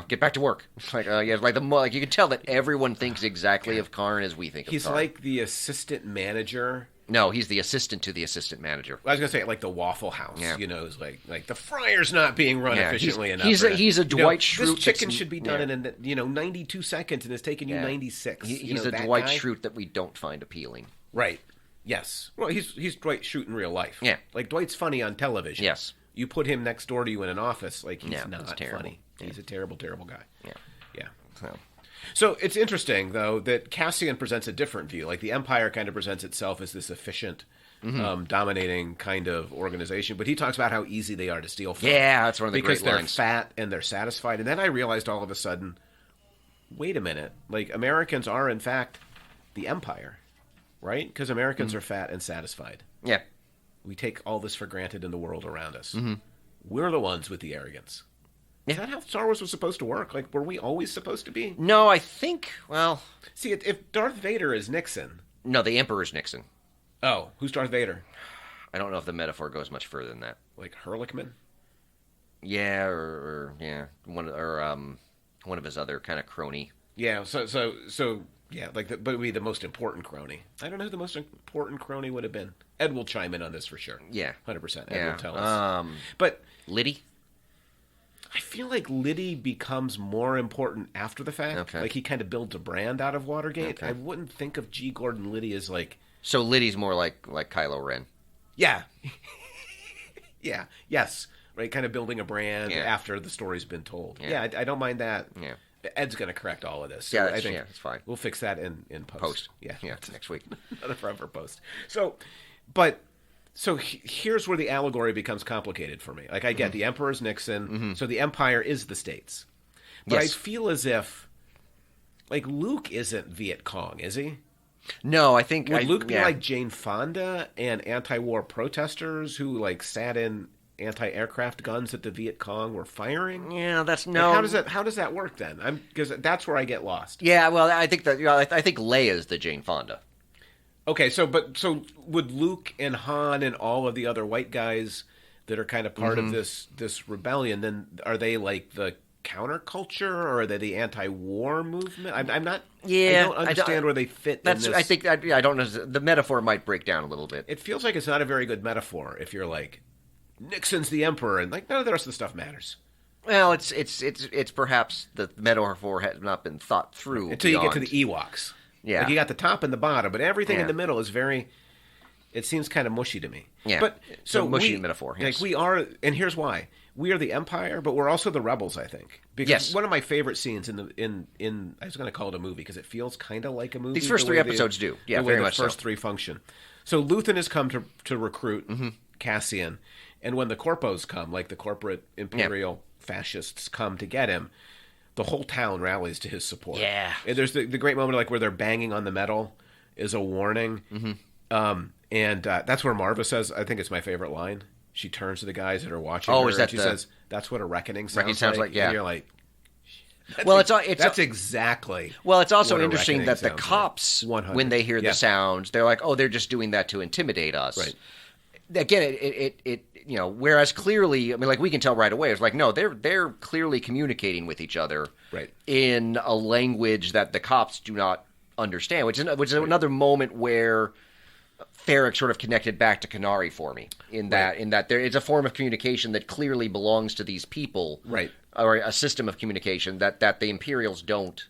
get back to work. It's like, you can tell that everyone thinks exactly of Karn as we think of Karn. He's like the assistant manager. No, he's the assistant to the assistant manager. I was going to say, like the Waffle House, is like the fryer's not being run efficiently enough. He's a Dwight Schrute. This chicken should be done in 92 seconds, and it's taking you 96. He's a Dwight Schrute that we don't find appealing. Right. Yes. Well, he's Dwight Schrute in real life. Yeah. Like Dwight's funny on television. Yes. You put him next door to you in an office, like he's not funny. Yeah. He's a terrible, terrible guy. Yeah. So it's interesting, though, that Cassian presents a different view. Like the Empire kind of presents itself as this efficient, dominating kind of organization. But he talks about how easy they are to steal from. Yeah, that's one of the great lines. Because they're fat and they're satisfied. And then I realized all of a sudden, wait a minute. Like Americans are, in fact, the Empire, right? Because Americans are fat and satisfied. Yeah. We take all this for granted in the world around us. Mm-hmm. We're the ones with the arrogance. Is that how Star Wars was supposed to work? Like, were we always supposed to be? No, I think, well... See, if Darth Vader is Nixon, No, the Emperor's Nixon. Oh, who's Darth Vader? I don't know if the metaphor goes much further than that. Like Herlichman? Yeah, or one of his other kind of crony. Yeah, so yeah, but it would be the most important crony. I don't know who the most important crony would have been. Ed will chime in on this for sure. Yeah, 100%. Ed yeah. will tell us. But Liddy. I feel like Liddy becomes more important after the fact. Okay. Like he kind of builds a brand out of Watergate. Okay. I wouldn't think of G. Gordon Liddy as like. So Liddy's more like Kylo Ren. Yeah. Yeah. Yes. Right. Kind of building a brand after the story's been told. Yeah. I don't mind that. Yeah. Ed's going to correct all of this. So Yeah, I think it's fine. We'll fix that in post. Yeah, next week. Another forever post. So here's where the allegory becomes complicated for me. Like I get the Emperor's Nixon, so the Empire is the states. But Yes. I feel as if, like Luke isn't Viet Cong, is he? No, I think Would Luke be like Jane Fonda and anti-war protesters who like sat in anti-aircraft guns that the Viet Cong were firing? Yeah, that's Like, no. how does that work then? Because that's where I get lost. Yeah, well, I think that I think Leia's the Jane Fonda. Okay, so would Luke and Han and all of the other white guys that are kind of part of this rebellion, then are they like the counterculture or are they the anti-war movement? I'm not. Yeah, I don't understand where they fit. That's. in this. I think. I don't know. The metaphor might break down a little bit. It feels like it's not a very good metaphor if you're like Nixon's the emperor and like none of the rest of the stuff matters. Well, it's perhaps the metaphor has not been thought through Until you get to the Ewoks. Yeah. Like you got the top and the bottom, but everything in Yeah. the middle is very. It seems kind of mushy to me. Yeah. But so mushy metaphor. Yes. Like we are, and here's why: we are the Empire, but we're also the rebels. I think because Yes. one of my favorite scenes in I was going to call it a movie because it feels kind of like a movie. These first the way three episodes do. Yeah, the way very the much first so. three function. So Luthen has come to recruit Cassian, and when the corpos come, like the corporate imperial fascists come to get him, the whole town rallies to his support. Yeah. And there's the great moment like where they're banging on the metal is a warning. And that's where Marva says, I think it's my favorite line. She turns to the guys that are watching her, Is that and she says, that's what a reckoning sounds like. yeah. And you're like, that's exactly. Well, it's also what a interesting that the reckoning sounds cops, like. 100. when they hear Yeah. the sounds, they're like, "Oh, they're just doing that to intimidate us." Right. Again, it whereas clearly, I mean, like we can tell right away, it's like no, they're clearly communicating with each other, Right. in a language that the cops do not understand, which is another moment where Ferrick sort of connected back to Canary for me in that there is a form of communication that clearly belongs to these people, Right. or a system of communication that the Imperials don't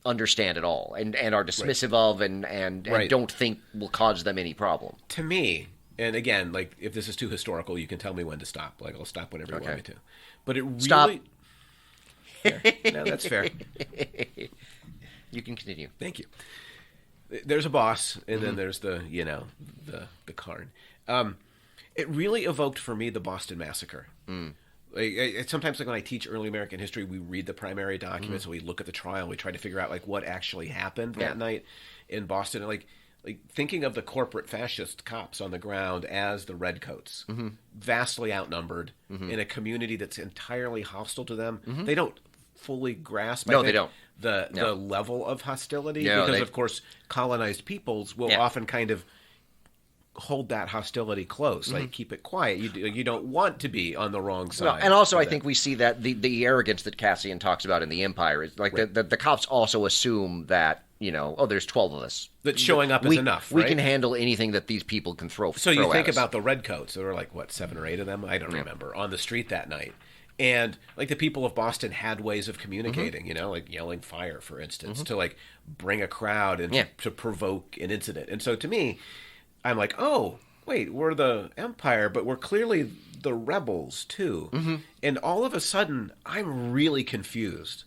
understand at all and are dismissive of and don't think will cause them any problem. To me, and again, like if this is too historical, you can tell me when to stop. Like I'll stop whenever you want me to. But it really Stop. Fair. No, that's fair. You can continue. Thank you. There's a boss, and then there's the Karn. It really evoked for me the Boston Massacre. Sometimes, like when I teach early American history, we read the primary documents, and we look at the trial, we try to figure out like what actually happened that night in Boston, and like thinking of the corporate fascist cops on the ground as the redcoats, vastly outnumbered in a community that's entirely hostile to them. They don't fully grasp. No, they don't. The level of hostility No, because, of course, colonized peoples will often kind of hold that hostility close, like keep it quiet. You don't want to be on the wrong side. Well, and also, I think we see that the arrogance that Cassian talks about in the Empire is like the cops also assume that there's 12 of us. That showing up is enough. We right? can handle anything that these people can throw. So you think at us. about the redcoats. There were like 7 or 8 of them. I don't remember on the street that night. And like the people of Boston had ways of communicating, like yelling fire, for instance, to like bring a crowd and to provoke an incident. And so to me, I'm like, oh, wait, we're the Empire, but we're clearly the rebels too. And all of a sudden, I'm really confused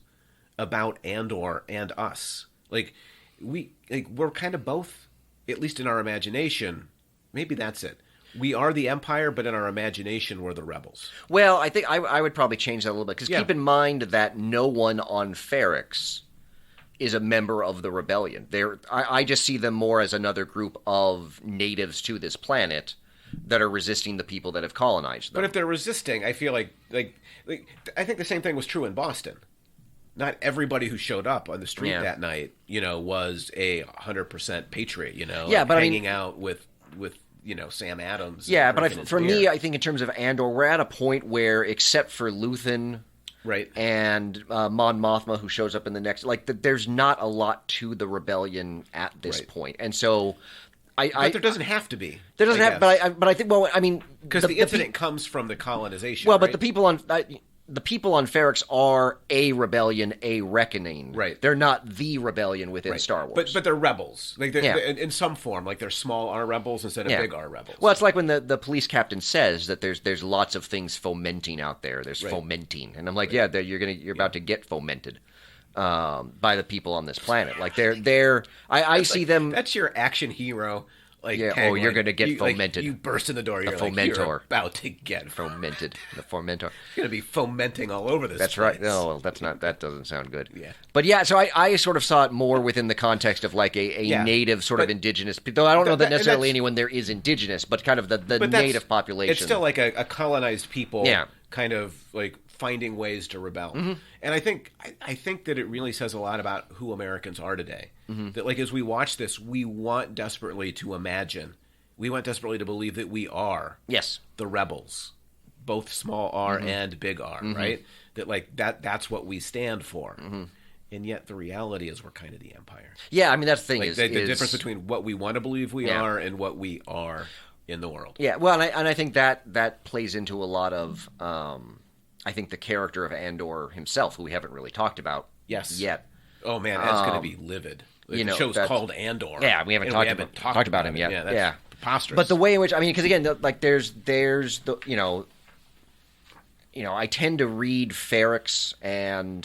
about Andor and us. Like we're kind of both, at least in our imagination. Maybe that's it. We are the Empire, but in our imagination, we're the rebels. Well, I think I would probably change that a little bit, because keep in mind that no one on Ferrix is a member of the rebellion. I just see them more as another group of natives to this planet that are resisting the people that have colonized them. But if they're resisting, I feel like I think the same thing was true in Boston. not everybody who showed up on the street Yeah. that night, was a 100% patriot, Yeah, but hanging out with Sam Adams. Yeah, and but drinking his for beer. me, I think in terms of Andor, we're at a point where, except for Luthen right. and Mon Mothma, who shows up in the next, there's not a lot to the rebellion at this Right. point, and so But there doesn't have to be. there doesn't have. But I think. Well, I mean, because the incident comes from the colonization. well, but right? the people on Ferrix are a rebellion, a reckoning. Right. They're not the rebellion within Star Wars. But they're rebels. Like Yeah. in some form, like they're small R rebels instead of big R rebels. Well, it's like when the police captain says that there's lots of things fomenting out there. There's Right. fomenting, and I'm like, yeah, you're about to get fomented by the people on this planet. Like I see them. That's your action hero. Like, Yeah, tagline. you're gonna get fomented. You burst in the door. You're fomentor. you're about to get fomented. The fomentor. You're gonna be fomenting all over this. That's place. right. No, well, that doesn't sound good. Yeah. But yeah, so I sort of saw it more within the context of like a Yeah. native sort of But- indigenous. Though I don't know that and necessarily that's- anyone there is indigenous, but kind of the But that's- native population. It's still like a colonized people. Yeah. Kind of like finding ways to rebel. Mm-hmm. And I think that it really says a lot about who Americans are today. Mm-hmm. That like as we watch this, we want desperately to imagine. We want desperately to believe that we are Yes. the rebels, both small R and big R, right? That like that's what we stand for. And yet the reality is we're kind of the empire. Yeah, I mean that's the thing Like is the difference between what we want to believe we Yeah. are and what we are in the world. Yeah, well, and I think that plays into a lot of I think the character of Andor himself, who we haven't really talked about Yes. yet. Oh man, that's going to be livid. Like, the show's called Andor. Yeah, we haven't and talked about him yet. Yeah, that's Yeah. preposterous. But the way in which because again, like there's the I tend to read Ferrix and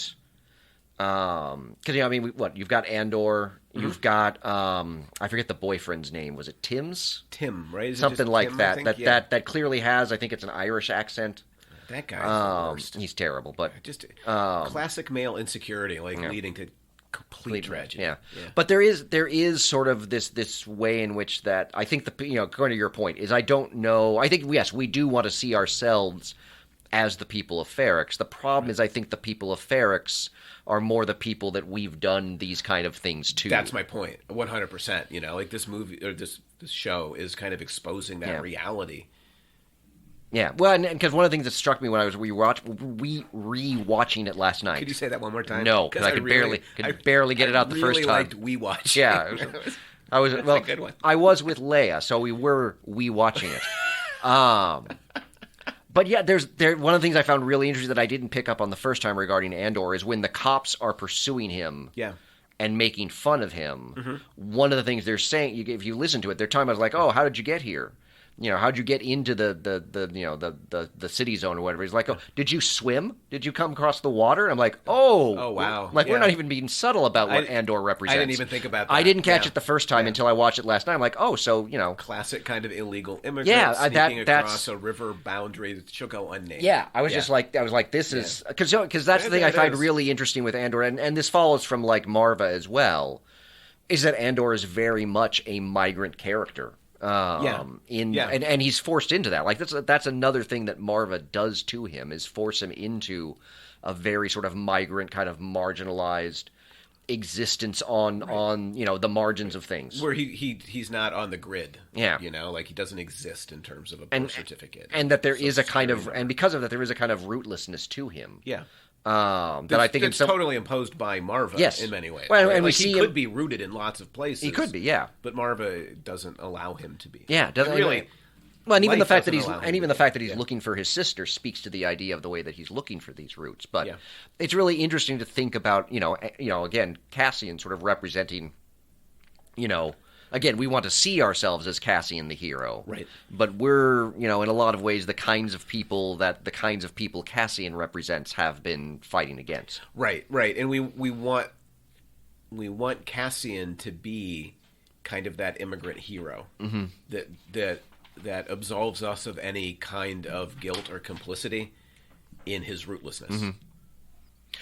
because I mean you've got Andor, you've got I forget the boyfriend's name. Was it Tim's? Tim, right? Is it Something just like Tim, I that. think? Yeah. That clearly has. I think it's an Irish accent. That guy's the worst. He's terrible, but Just classic male insecurity, like leading to complete tragedy. Yeah. But there is sort of this way in which that I think going to your point is I don't know. I think yes, we do want to see ourselves as the people of Ferrix. The problem is I think the people of Ferrix are more the people that we've done these kind of things to. That's my point. 100%. Like this movie or this show is kind of exposing that reality. Yeah, well, and because one of the things that struck me when I was rewatching it last night. Could you say that one more time? No, because I could barely get it out the first time. I liked we watch. Yeah, I was well. a good one. I was with Leia, so we were watching it. But yeah, one of the things I found really interesting that I didn't pick up on the first time regarding Andor is when the cops are pursuing him. Yeah. And making fun of him. One of the things they're saying, if you listen to it, they're talking about like, oh, how did you get here? How'd you get into the city zone or whatever? He's like, oh, did you swim? Did you come across the water? I'm like, oh wow. Like we're Yeah. not even being subtle about what Andor represents. I didn't even think about that. I didn't catch Yeah. it the first time until I watched it last night. I'm like, oh, so classic kind of illegal immigrants sneaking across a river boundary that should go unnamed. Yeah, I was like, this is because that's the thing I find really interesting with Andor, and this follows from like Marva as well, is that Andor is very much a migrant character. And he's forced into that. Like that's another thing that Marva does to him is force him into a very sort of migrant kind of marginalized existence on the margins of things. Where he's not on the grid. Yeah. Like he doesn't exist in terms of a birth certificate. And that there is a kind of and because of that there is a kind of rootlessness to him. Yeah. That I think it's totally imposed by Marva in many ways. Well, right? and we he see could be rooted in lots of places. He could be, yeah. But Marva doesn't allow him to be. Yeah, doesn't really. Well, and even the fact that doesn't allow him the to fact that he's yeah. looking for his sister speaks to the idea of the way that he's looking for these roots. But Yeah. it's really interesting to think about, again, Cassian sort of representing, again, we want to see ourselves as Cassian the hero. Right. But we're, in a lot of ways, the kinds of people Cassian represents have been fighting against. Right. And we want Cassian to be kind of that immigrant hero that absolves us of any kind of guilt or complicity in his rootlessness.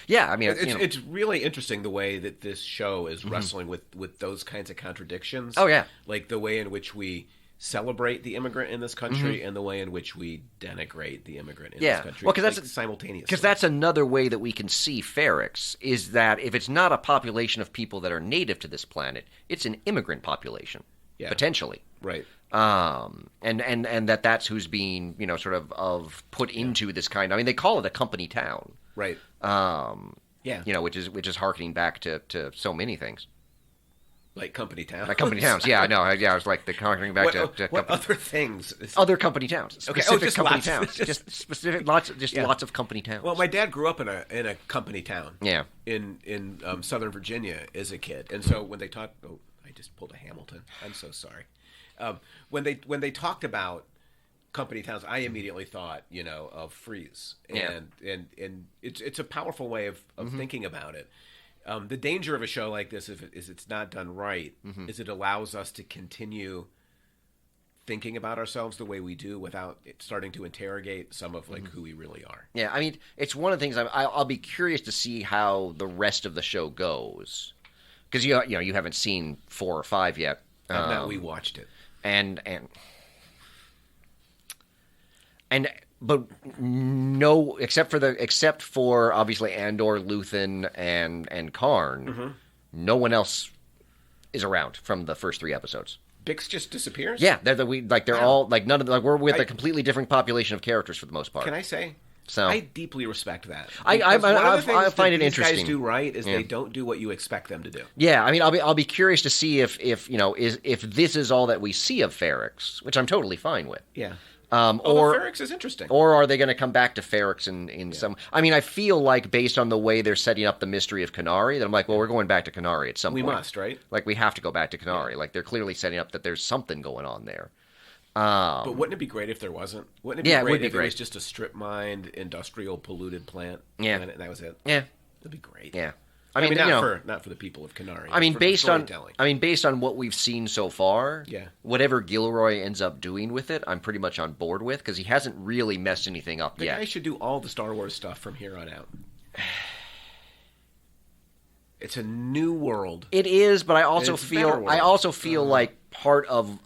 Yeah, I mean, it's really interesting the way that this show is wrestling with those kinds of contradictions. Oh, yeah. Like the way in which we celebrate the immigrant in this country and the way in which we denigrate the immigrant in Yeah. this country. Well, 'cause that's simultaneously. Because that's another way that we can see Ferrix, is that if it's not a population of people that are native to this planet, it's an immigrant population, potentially. Right. And that's who's being, sort of put into this kind of, I mean, they call it a company town. Right. Which is harkening back to so many things. Like company towns. Like company towns, yeah, I know. I was like the harkening back to what other things? Other company towns. Specific just company lots. towns. Just specific, lots of company towns. Well, my dad grew up in a company town. Yeah. In Southern Virginia as a kid, and so when they talked, I just pulled a Hamilton. I'm so sorry. When they talked about company towns, I immediately thought, of Freeze, and it's a powerful way of thinking about it. The danger of a show like this, is it's not done right, is it allows us to continue thinking about ourselves the way we do without starting to interrogate some of who we really are. Yeah, I mean, it's one of the things I'll be curious to see how the rest of the show goes, because you haven't seen 4 or 5 yet. We watched it, but no, except for obviously Andor, Luthen, and Karn, no one else is around from the first 3 episodes. Bix just disappears. Yeah, they're all none of we're with a completely different population of characters for the most part. Can I say? So I deeply respect that. I find it interesting. These guys do right is they don't do what you expect them to do. Yeah, I mean, I'll be curious to see if this is all that we see of Ferrix, which I'm totally fine with. Yeah. Or Ferrix is interesting. Or are they going to come back to Ferrix in some? I mean, I feel like based on the way they're setting up the mystery of Kenari, that I'm like, well, we're going back to Kenari at some point. We must, right? Like, we have to go back to Kenari. Yeah. Like, they're clearly setting up that there's something going on there. But wouldn't it be great if there wasn't? Wouldn't it be great if it was just a strip-mined, industrial, polluted plant? Yeah. And that was it? Yeah. That'd be great. Yeah. I mean, not for the people of Kenari. I mean, based on what we've seen so far, whatever Gilroy ends up doing with it, I'm pretty much on board with, because he hasn't really messed anything up yet. The guy should do all the Star Wars stuff from here on out. It's a new world. It is, but I also feel like part of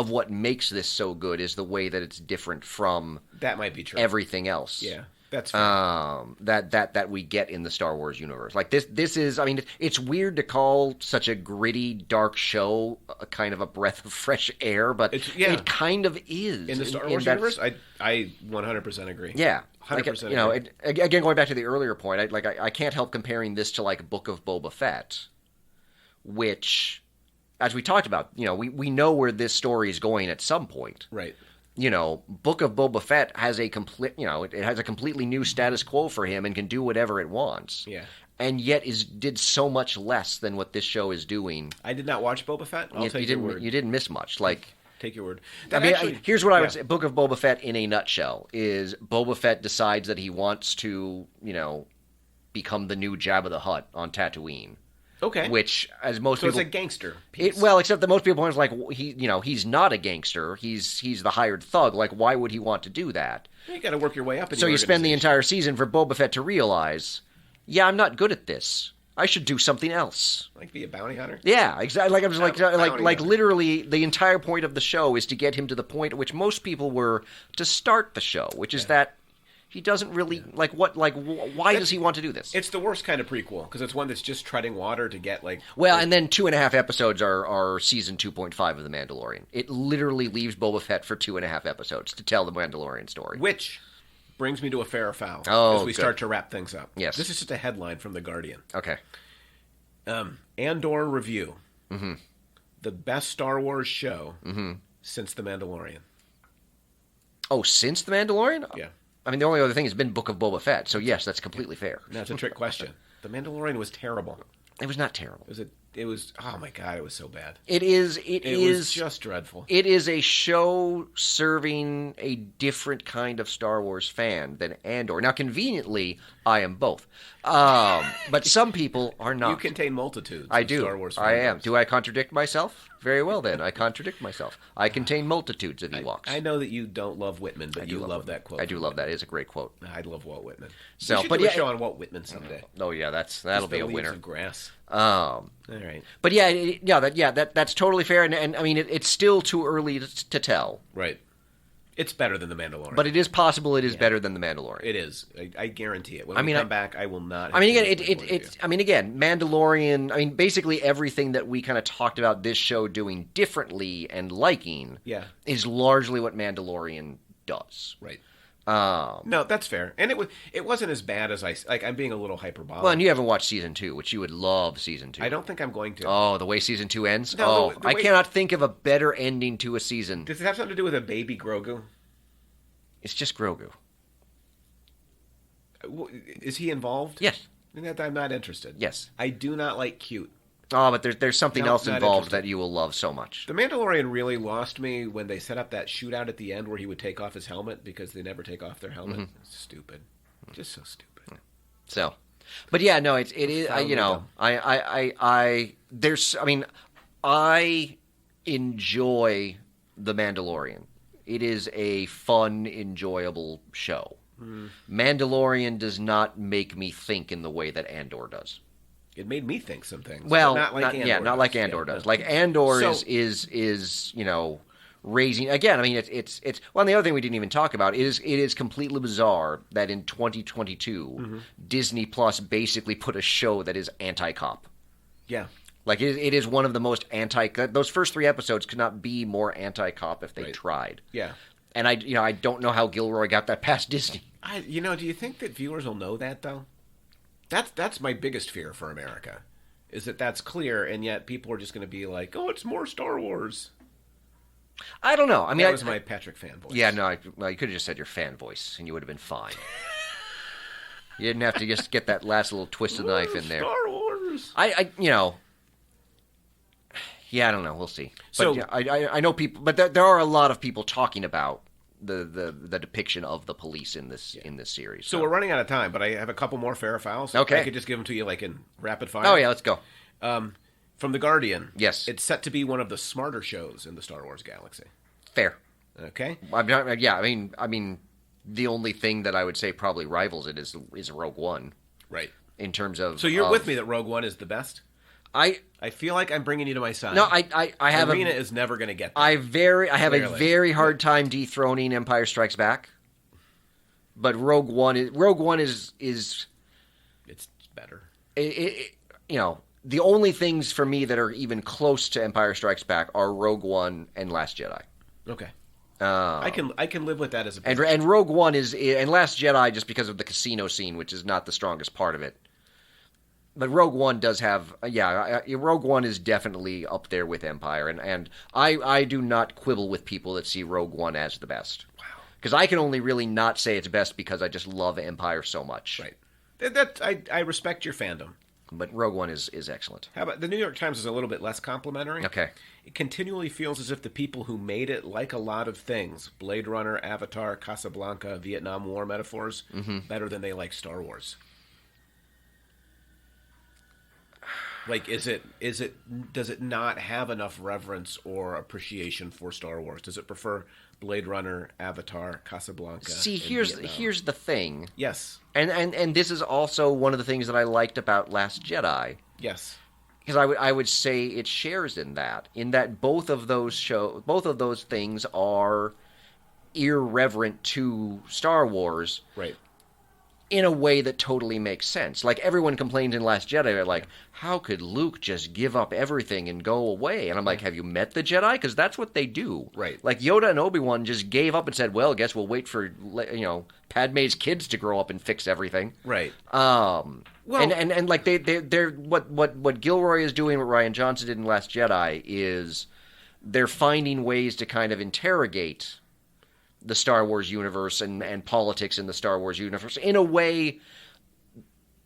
what makes this so good is the way that it's different from that might be true everything else. Yeah. That's fair. That we get in the Star Wars universe. Like this is, I mean, it's weird to call such a gritty, dark show a kind of a breath of fresh air, but it kind of is in the Star Wars universe. I 100% agree. Yeah, 100%. Again, going back to the earlier point, I can't help comparing this to like Book of Boba Fett, which, as we talked about, we know where this story is going at some point, right? Book of Boba Fett has it has a completely new status quo for him and can do whatever it wants. Yeah. And yet did so much less than what this show is doing. I did not watch Boba Fett. I'll take your word. You didn't miss much. Like, take your word. Here's what I would say. Book of Boba Fett in a nutshell is Boba Fett decides that he wants to, become the new Jabba the Hutt on Tatooine. Okay. Which, as most people... So it's a gangster piece. Except that most people point like, he's not a gangster. He's the hired thug. Like, why would he want to do that? You got to work your way up. So you spend the entire season for Boba Fett to realize, I'm not good at this. I should do something else. Like be a bounty hunter? Yeah, exactly. Like, I'm just like literally, the entire point of the show is to get him to the point at which most people were to start the show, which is that he doesn't really why does he want to do this? It's the worst kind of prequel because it's one that's just treading water to get and then 2.5 episodes are season 2.5 of The Mandalorian. It literally leaves Boba Fett for 2.5 episodes to tell the Mandalorian story. Which brings me to a fair or foul as we start to wrap things up. Yes. This is just a headline from The Guardian. Okay. Andor review. Mm-hmm. The best Star Wars show since The Mandalorian. Oh, since The Mandalorian? Yeah. I mean, the only other thing has been Book of Boba Fett, so yes, that's completely fair. That's a trick question. The Mandalorian was terrible. It was not terrible. It was. Oh my god, it was so bad. It was just dreadful. It is a show serving a different kind of Star Wars fan than Andor. Now, conveniently, I am both, but some people are not. You contain multitudes. I do. Star Wars. I am. Do I contradict myself? Very well, then. I contradict myself. I contain multitudes of Ewoks. I know that you don't love Whitman, but you love that quote. I do love that. It is a great quote. I love Walt Whitman. So, we should do a show on Walt Whitman someday. Oh yeah, that'll be a winner. Of Grass. All right. But that's totally fair, and I mean, it's still too early to tell. Right. It's better than The Mandalorian. But it is possible it is better than The Mandalorian. It is. I guarantee it. When we come back, I will not. Again, Mandalorian. I mean, basically everything that we kind of talked about this show doing differently and liking, is largely what Mandalorian does. Right. No, that's fair, and it wasn't as bad as I'm being a little hyperbolic. Well, and you haven't watched season 2, which you would love season 2. I don't think I'm going to. Oh, the way season 2 ends. No, I cannot think of a better ending to a season. Does it have something to do with a baby Grogu? It's just Grogu. Is he involved? Yes. I'm not interested. Yes. I do not like cute. Oh, but there's something else involved that you will love so much. The Mandalorian really lost me when they set up that shootout at the end where he would take off his helmet because they never take off their helmet. Mm-hmm. It's stupid. Just so stupid. So, but yeah, no, it is. I enjoy The Mandalorian. It is a fun, enjoyable show. Mm. Mandalorian does not make me think in the way that Andor does. It made me think some things. Well, not like Andor not like Andor does. Like Andor is raising again. I mean, it's well. And the other thing we didn't even talk about is it is completely bizarre that in 2022 Disney Plus basically put a show that is anti-cop. Yeah, like it is one of the most anti. Those first 3 episodes could not be more anti-cop if they tried. Yeah, and I don't know how Gilroy got that past Disney. Do you think that viewers will know that though? That's my biggest fear for America, is that that's clear, and yet people are just going to be like, "Oh, it's more Star Wars." I don't know. I mean, that was my Patrick fan voice. Yeah, no, you could have just said your fan voice, and you would have been fine. You didn't have to just get that last little twist of the knife in there. Star Wars. I don't know. We'll see. So but, I know people, but there are a lot of people talking about the depiction of the police in this series. So we're running out of time, but I have a couple more fair files. Okay. I could just give them to you like in rapid fire. Oh yeah, let's go. From The Guardian. Yes. It's set to be one of the smarter shows in the Star Wars galaxy. Fair. Okay. I mean, the only thing that I would say probably rivals it is Rogue One. Right. In terms of. So you're with me that Rogue One is the best? I feel like I'm bringing you to my side. No, I have Arena is never going to get there. I have a very hard time dethroning Empire Strikes Back. But Rogue One is it's better. The only things for me that are even close to Empire Strikes Back are Rogue One and Last Jedi. Okay. I can live with that as a and Rogue One and Last Jedi just because of the casino scene, which is not the strongest part of it. But Rogue One does have, Rogue One is definitely up there with Empire, and I do not quibble with people that see Rogue One as the best. Wow. Because I can only really not say it's best because I just love Empire so much. Right. I respect your fandom. But Rogue One is excellent. How about the New York Times is a little bit less complimentary? Okay. It continually feels as if the people who made it like a lot of things, Blade Runner, Avatar, Casablanca, Vietnam War metaphors, better than they like Star Wars. Like, does it not have enough reverence or appreciation for Star Wars? Does it prefer Blade Runner, Avatar, Casablanca? See, here's the thing. Yes. And this is also one of the things that I liked about Last Jedi. Yes. Because I would say it shares in that both of those things are irreverent to Star Wars. Right. In a way that totally makes sense. Like, everyone complained in Last Jedi, they're like, how could Luke just give up everything and go away? And I'm like, have you met the Jedi? Because that's what they do. Right. Like, Yoda and Obi-Wan just gave up and said, well, I guess we'll wait for, Padme's kids to grow up and fix everything. Right. Well, and like, they're what Gilroy is doing, what Rian Johnson did in Last Jedi, is they're finding ways to kind of interrogate the Star Wars universe and politics in the Star Wars universe in a way,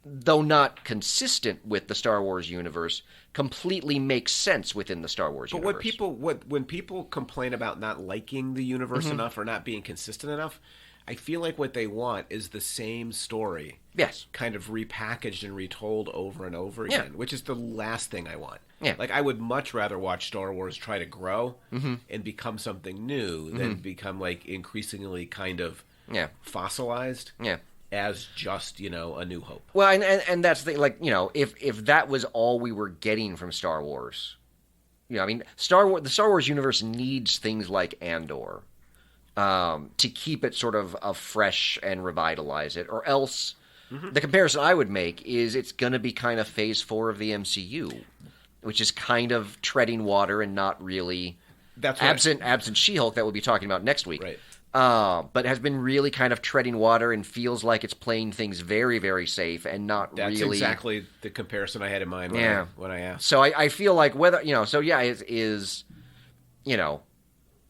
though not consistent with the Star Wars universe, completely makes sense within the Star Wars universe. But when people complain about not liking the universe enough or not being consistent enough, I feel like what they want is the same story. Yes. Kind of repackaged and retold over and over again, which is the last thing I want. Yeah. Like, I would much rather watch Star Wars try to grow and become something new than become, like, increasingly kind of fossilized. Yeah. as just, A New Hope. Well, and that's the like, if that was all we were getting from Star Wars, I mean, the Star Wars universe needs things like Andor to keep it sort of fresh and revitalize it, or else the comparison I would make is it's going to be kind of Phase 4 of the MCU, which is kind of treading water and not really absent She-Hulk that we'll be talking about next week. Right. But has been really kind of treading water and feels like it's playing things very, very safe and not That's really... That's exactly the comparison I had in mind when I asked. So I feel like whether,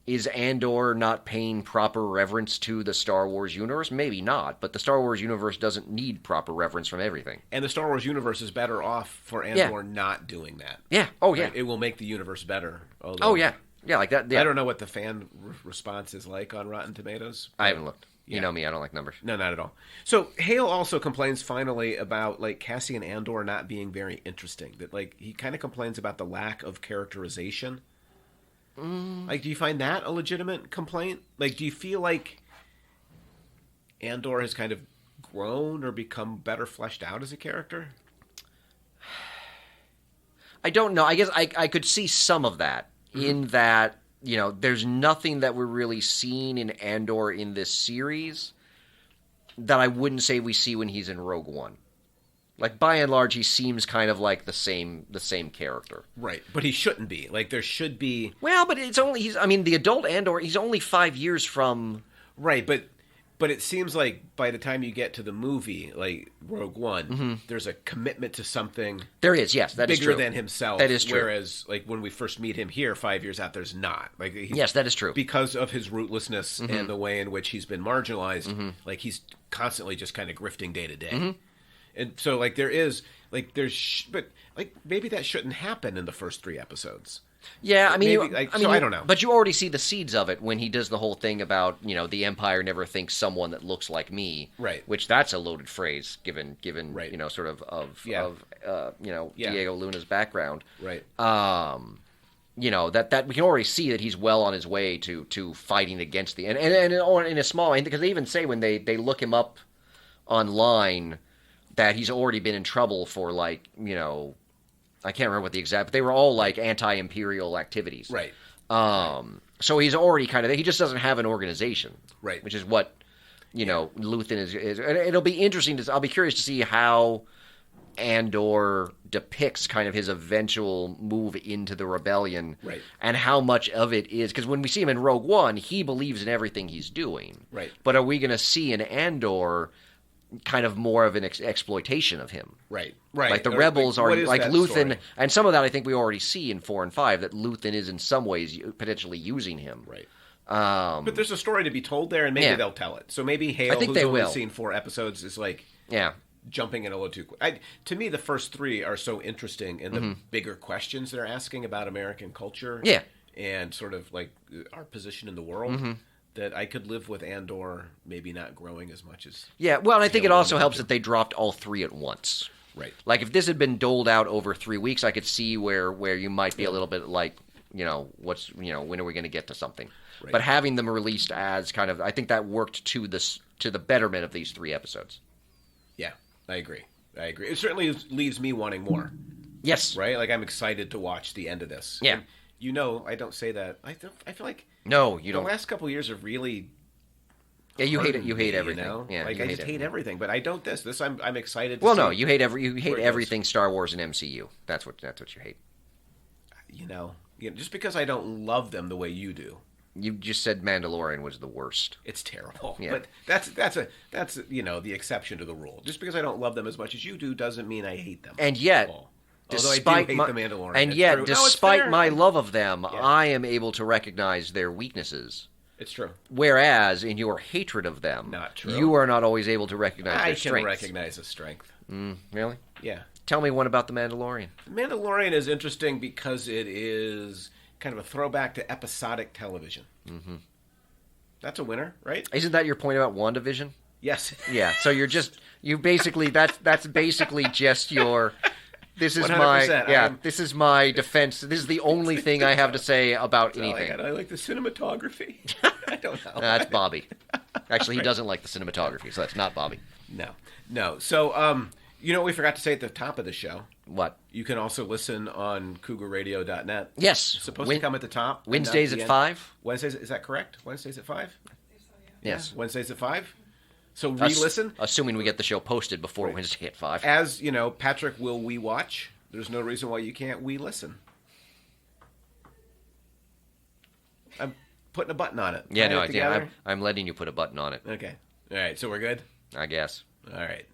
is Andor not paying proper reverence to the Star Wars universe? Maybe not, but the Star Wars universe doesn't need proper reverence from everything. And the Star Wars universe is better off for Andor not doing that. Yeah. Oh, yeah. It will make the universe better. Oh, yeah. Yeah, like that. Yeah. I don't know what the fan response is like on Rotten Tomatoes. I haven't looked. You know me, I don't like numbers. No, not at all. So Hale also complains finally about Cassian Andor not being very interesting. That he kind of complains about the lack of characterization. Do you find that a legitimate complaint? Do you feel like Andor has kind of grown or become better fleshed out as a character? I don't know. I guess I could see some of that. In that, there's nothing that we're really seeing in Andor in this series that I wouldn't say we see when he's in Rogue One. By and large, he seems kind of like the same character. Right, but he shouldn't be. There should be... Well, but it's only... the adult Andor, he's only 5 years from... Right, but it seems like by the time you get to the movie, Rogue One, there's a commitment to something. There is, yes, that is true. Bigger than himself. That is true. Whereas, when we first meet him here 5 years out, there's not. Yes, that is true. Because of his rootlessness and the way in which he's been marginalized, he's constantly just kind of grifting day to day. And so, there is, but maybe that shouldn't happen in the first 3 episodes. Yeah, I don't know. But you already see the seeds of it when he does the whole thing about, the Empire never thinks someone that looks like me. Right. Which that's a loaded phrase given right. Sort of Yeah. Diego Luna's background. Right. That we can already see that he's well on his way to fighting against the and in a small, because they even say when they look him up online that he's already been in trouble for I can't remember what the exact, but they were all anti-imperial activities. Right. So he's already he just doesn't have an organization. Right. Which is what, Luthen is. And it'll be interesting I'll be curious to see how Andor depicts kind of his eventual move into the rebellion. Right. And how much of it is, because when we see him in Rogue One, he believes in everything he's doing. Right. But are we going to see in Andor kind of more of an exploitation of him? Right. The rebels are Luthen, story? And some of that I think we already see in 4 and 5, that Luthen is in some ways potentially using him. Right. But there's a story to be told there, and maybe they'll tell it. So maybe Hale, who's only seen 4 episodes, is jumping in a little too quick. To me, the first 3 are so interesting in the bigger questions they're asking about American culture. Yeah. And sort of our position in the world. That I could live with Andor maybe not growing as much as... Yeah, well, and I think it also helps that they dropped all 3 at once. Right. If this had been doled out over 3 weeks, I could see where you might be a little bit when are we going to get to something? Right. But having them released as kind of... I think that worked to the betterment of these 3 episodes. Yeah, I agree. It certainly leaves me wanting more. Yes. Right? I'm excited to watch the end of this. Yeah. And, I don't say that. I feel like... No, you don't. The last couple of years have really... Yeah, you hate it. You hate everything. Yeah, I just hate everything. But I don't this. This I'm excited to see. Well, no, you hate everything Star Wars and MCU. That's what you hate. Just because I don't love them the way you do. You just said Mandalorian was the worst. It's terrible. Yeah. But that's the exception to the rule. Just because I don't love them as much as you do doesn't mean I hate them. And yet... Despite I do hate the Mandalorian. And yet, despite my love of them, I am able to recognize their weaknesses. It's true. Whereas, in your hatred of them, not true. You are not always able to recognize their strengths. I can recognize a strength. Really? Yeah. Tell me one about The Mandalorian. The Mandalorian is interesting because it is kind of a throwback to episodic television. Mm-hmm. That's a winner, right? Isn't that your point about WandaVision? Yes. Yeah, so that's basically just your... This is 100%. This is my defense. This is the only thing I have to say about anything. I like the cinematography. I don't know. That's Bobby. Actually, he doesn't like the cinematography, so that's not Bobby. No. So, you know what we forgot to say at the top of the show? What? You can also listen on cougarradio.net. Yes. It's supposed to come at the top. Wednesdays at 5? Wednesdays, is that correct? Wednesdays at 5? Yes. Wednesdays at 5? So re-listen? Assuming we get the show posted before Wednesday at 5. As, you know, Patrick will we-watch. There's no reason why you can't we-listen. I'm putting a button on it. Yeah, no, I'm letting you put a button on it. Okay. All right, so we're good? I guess. All right.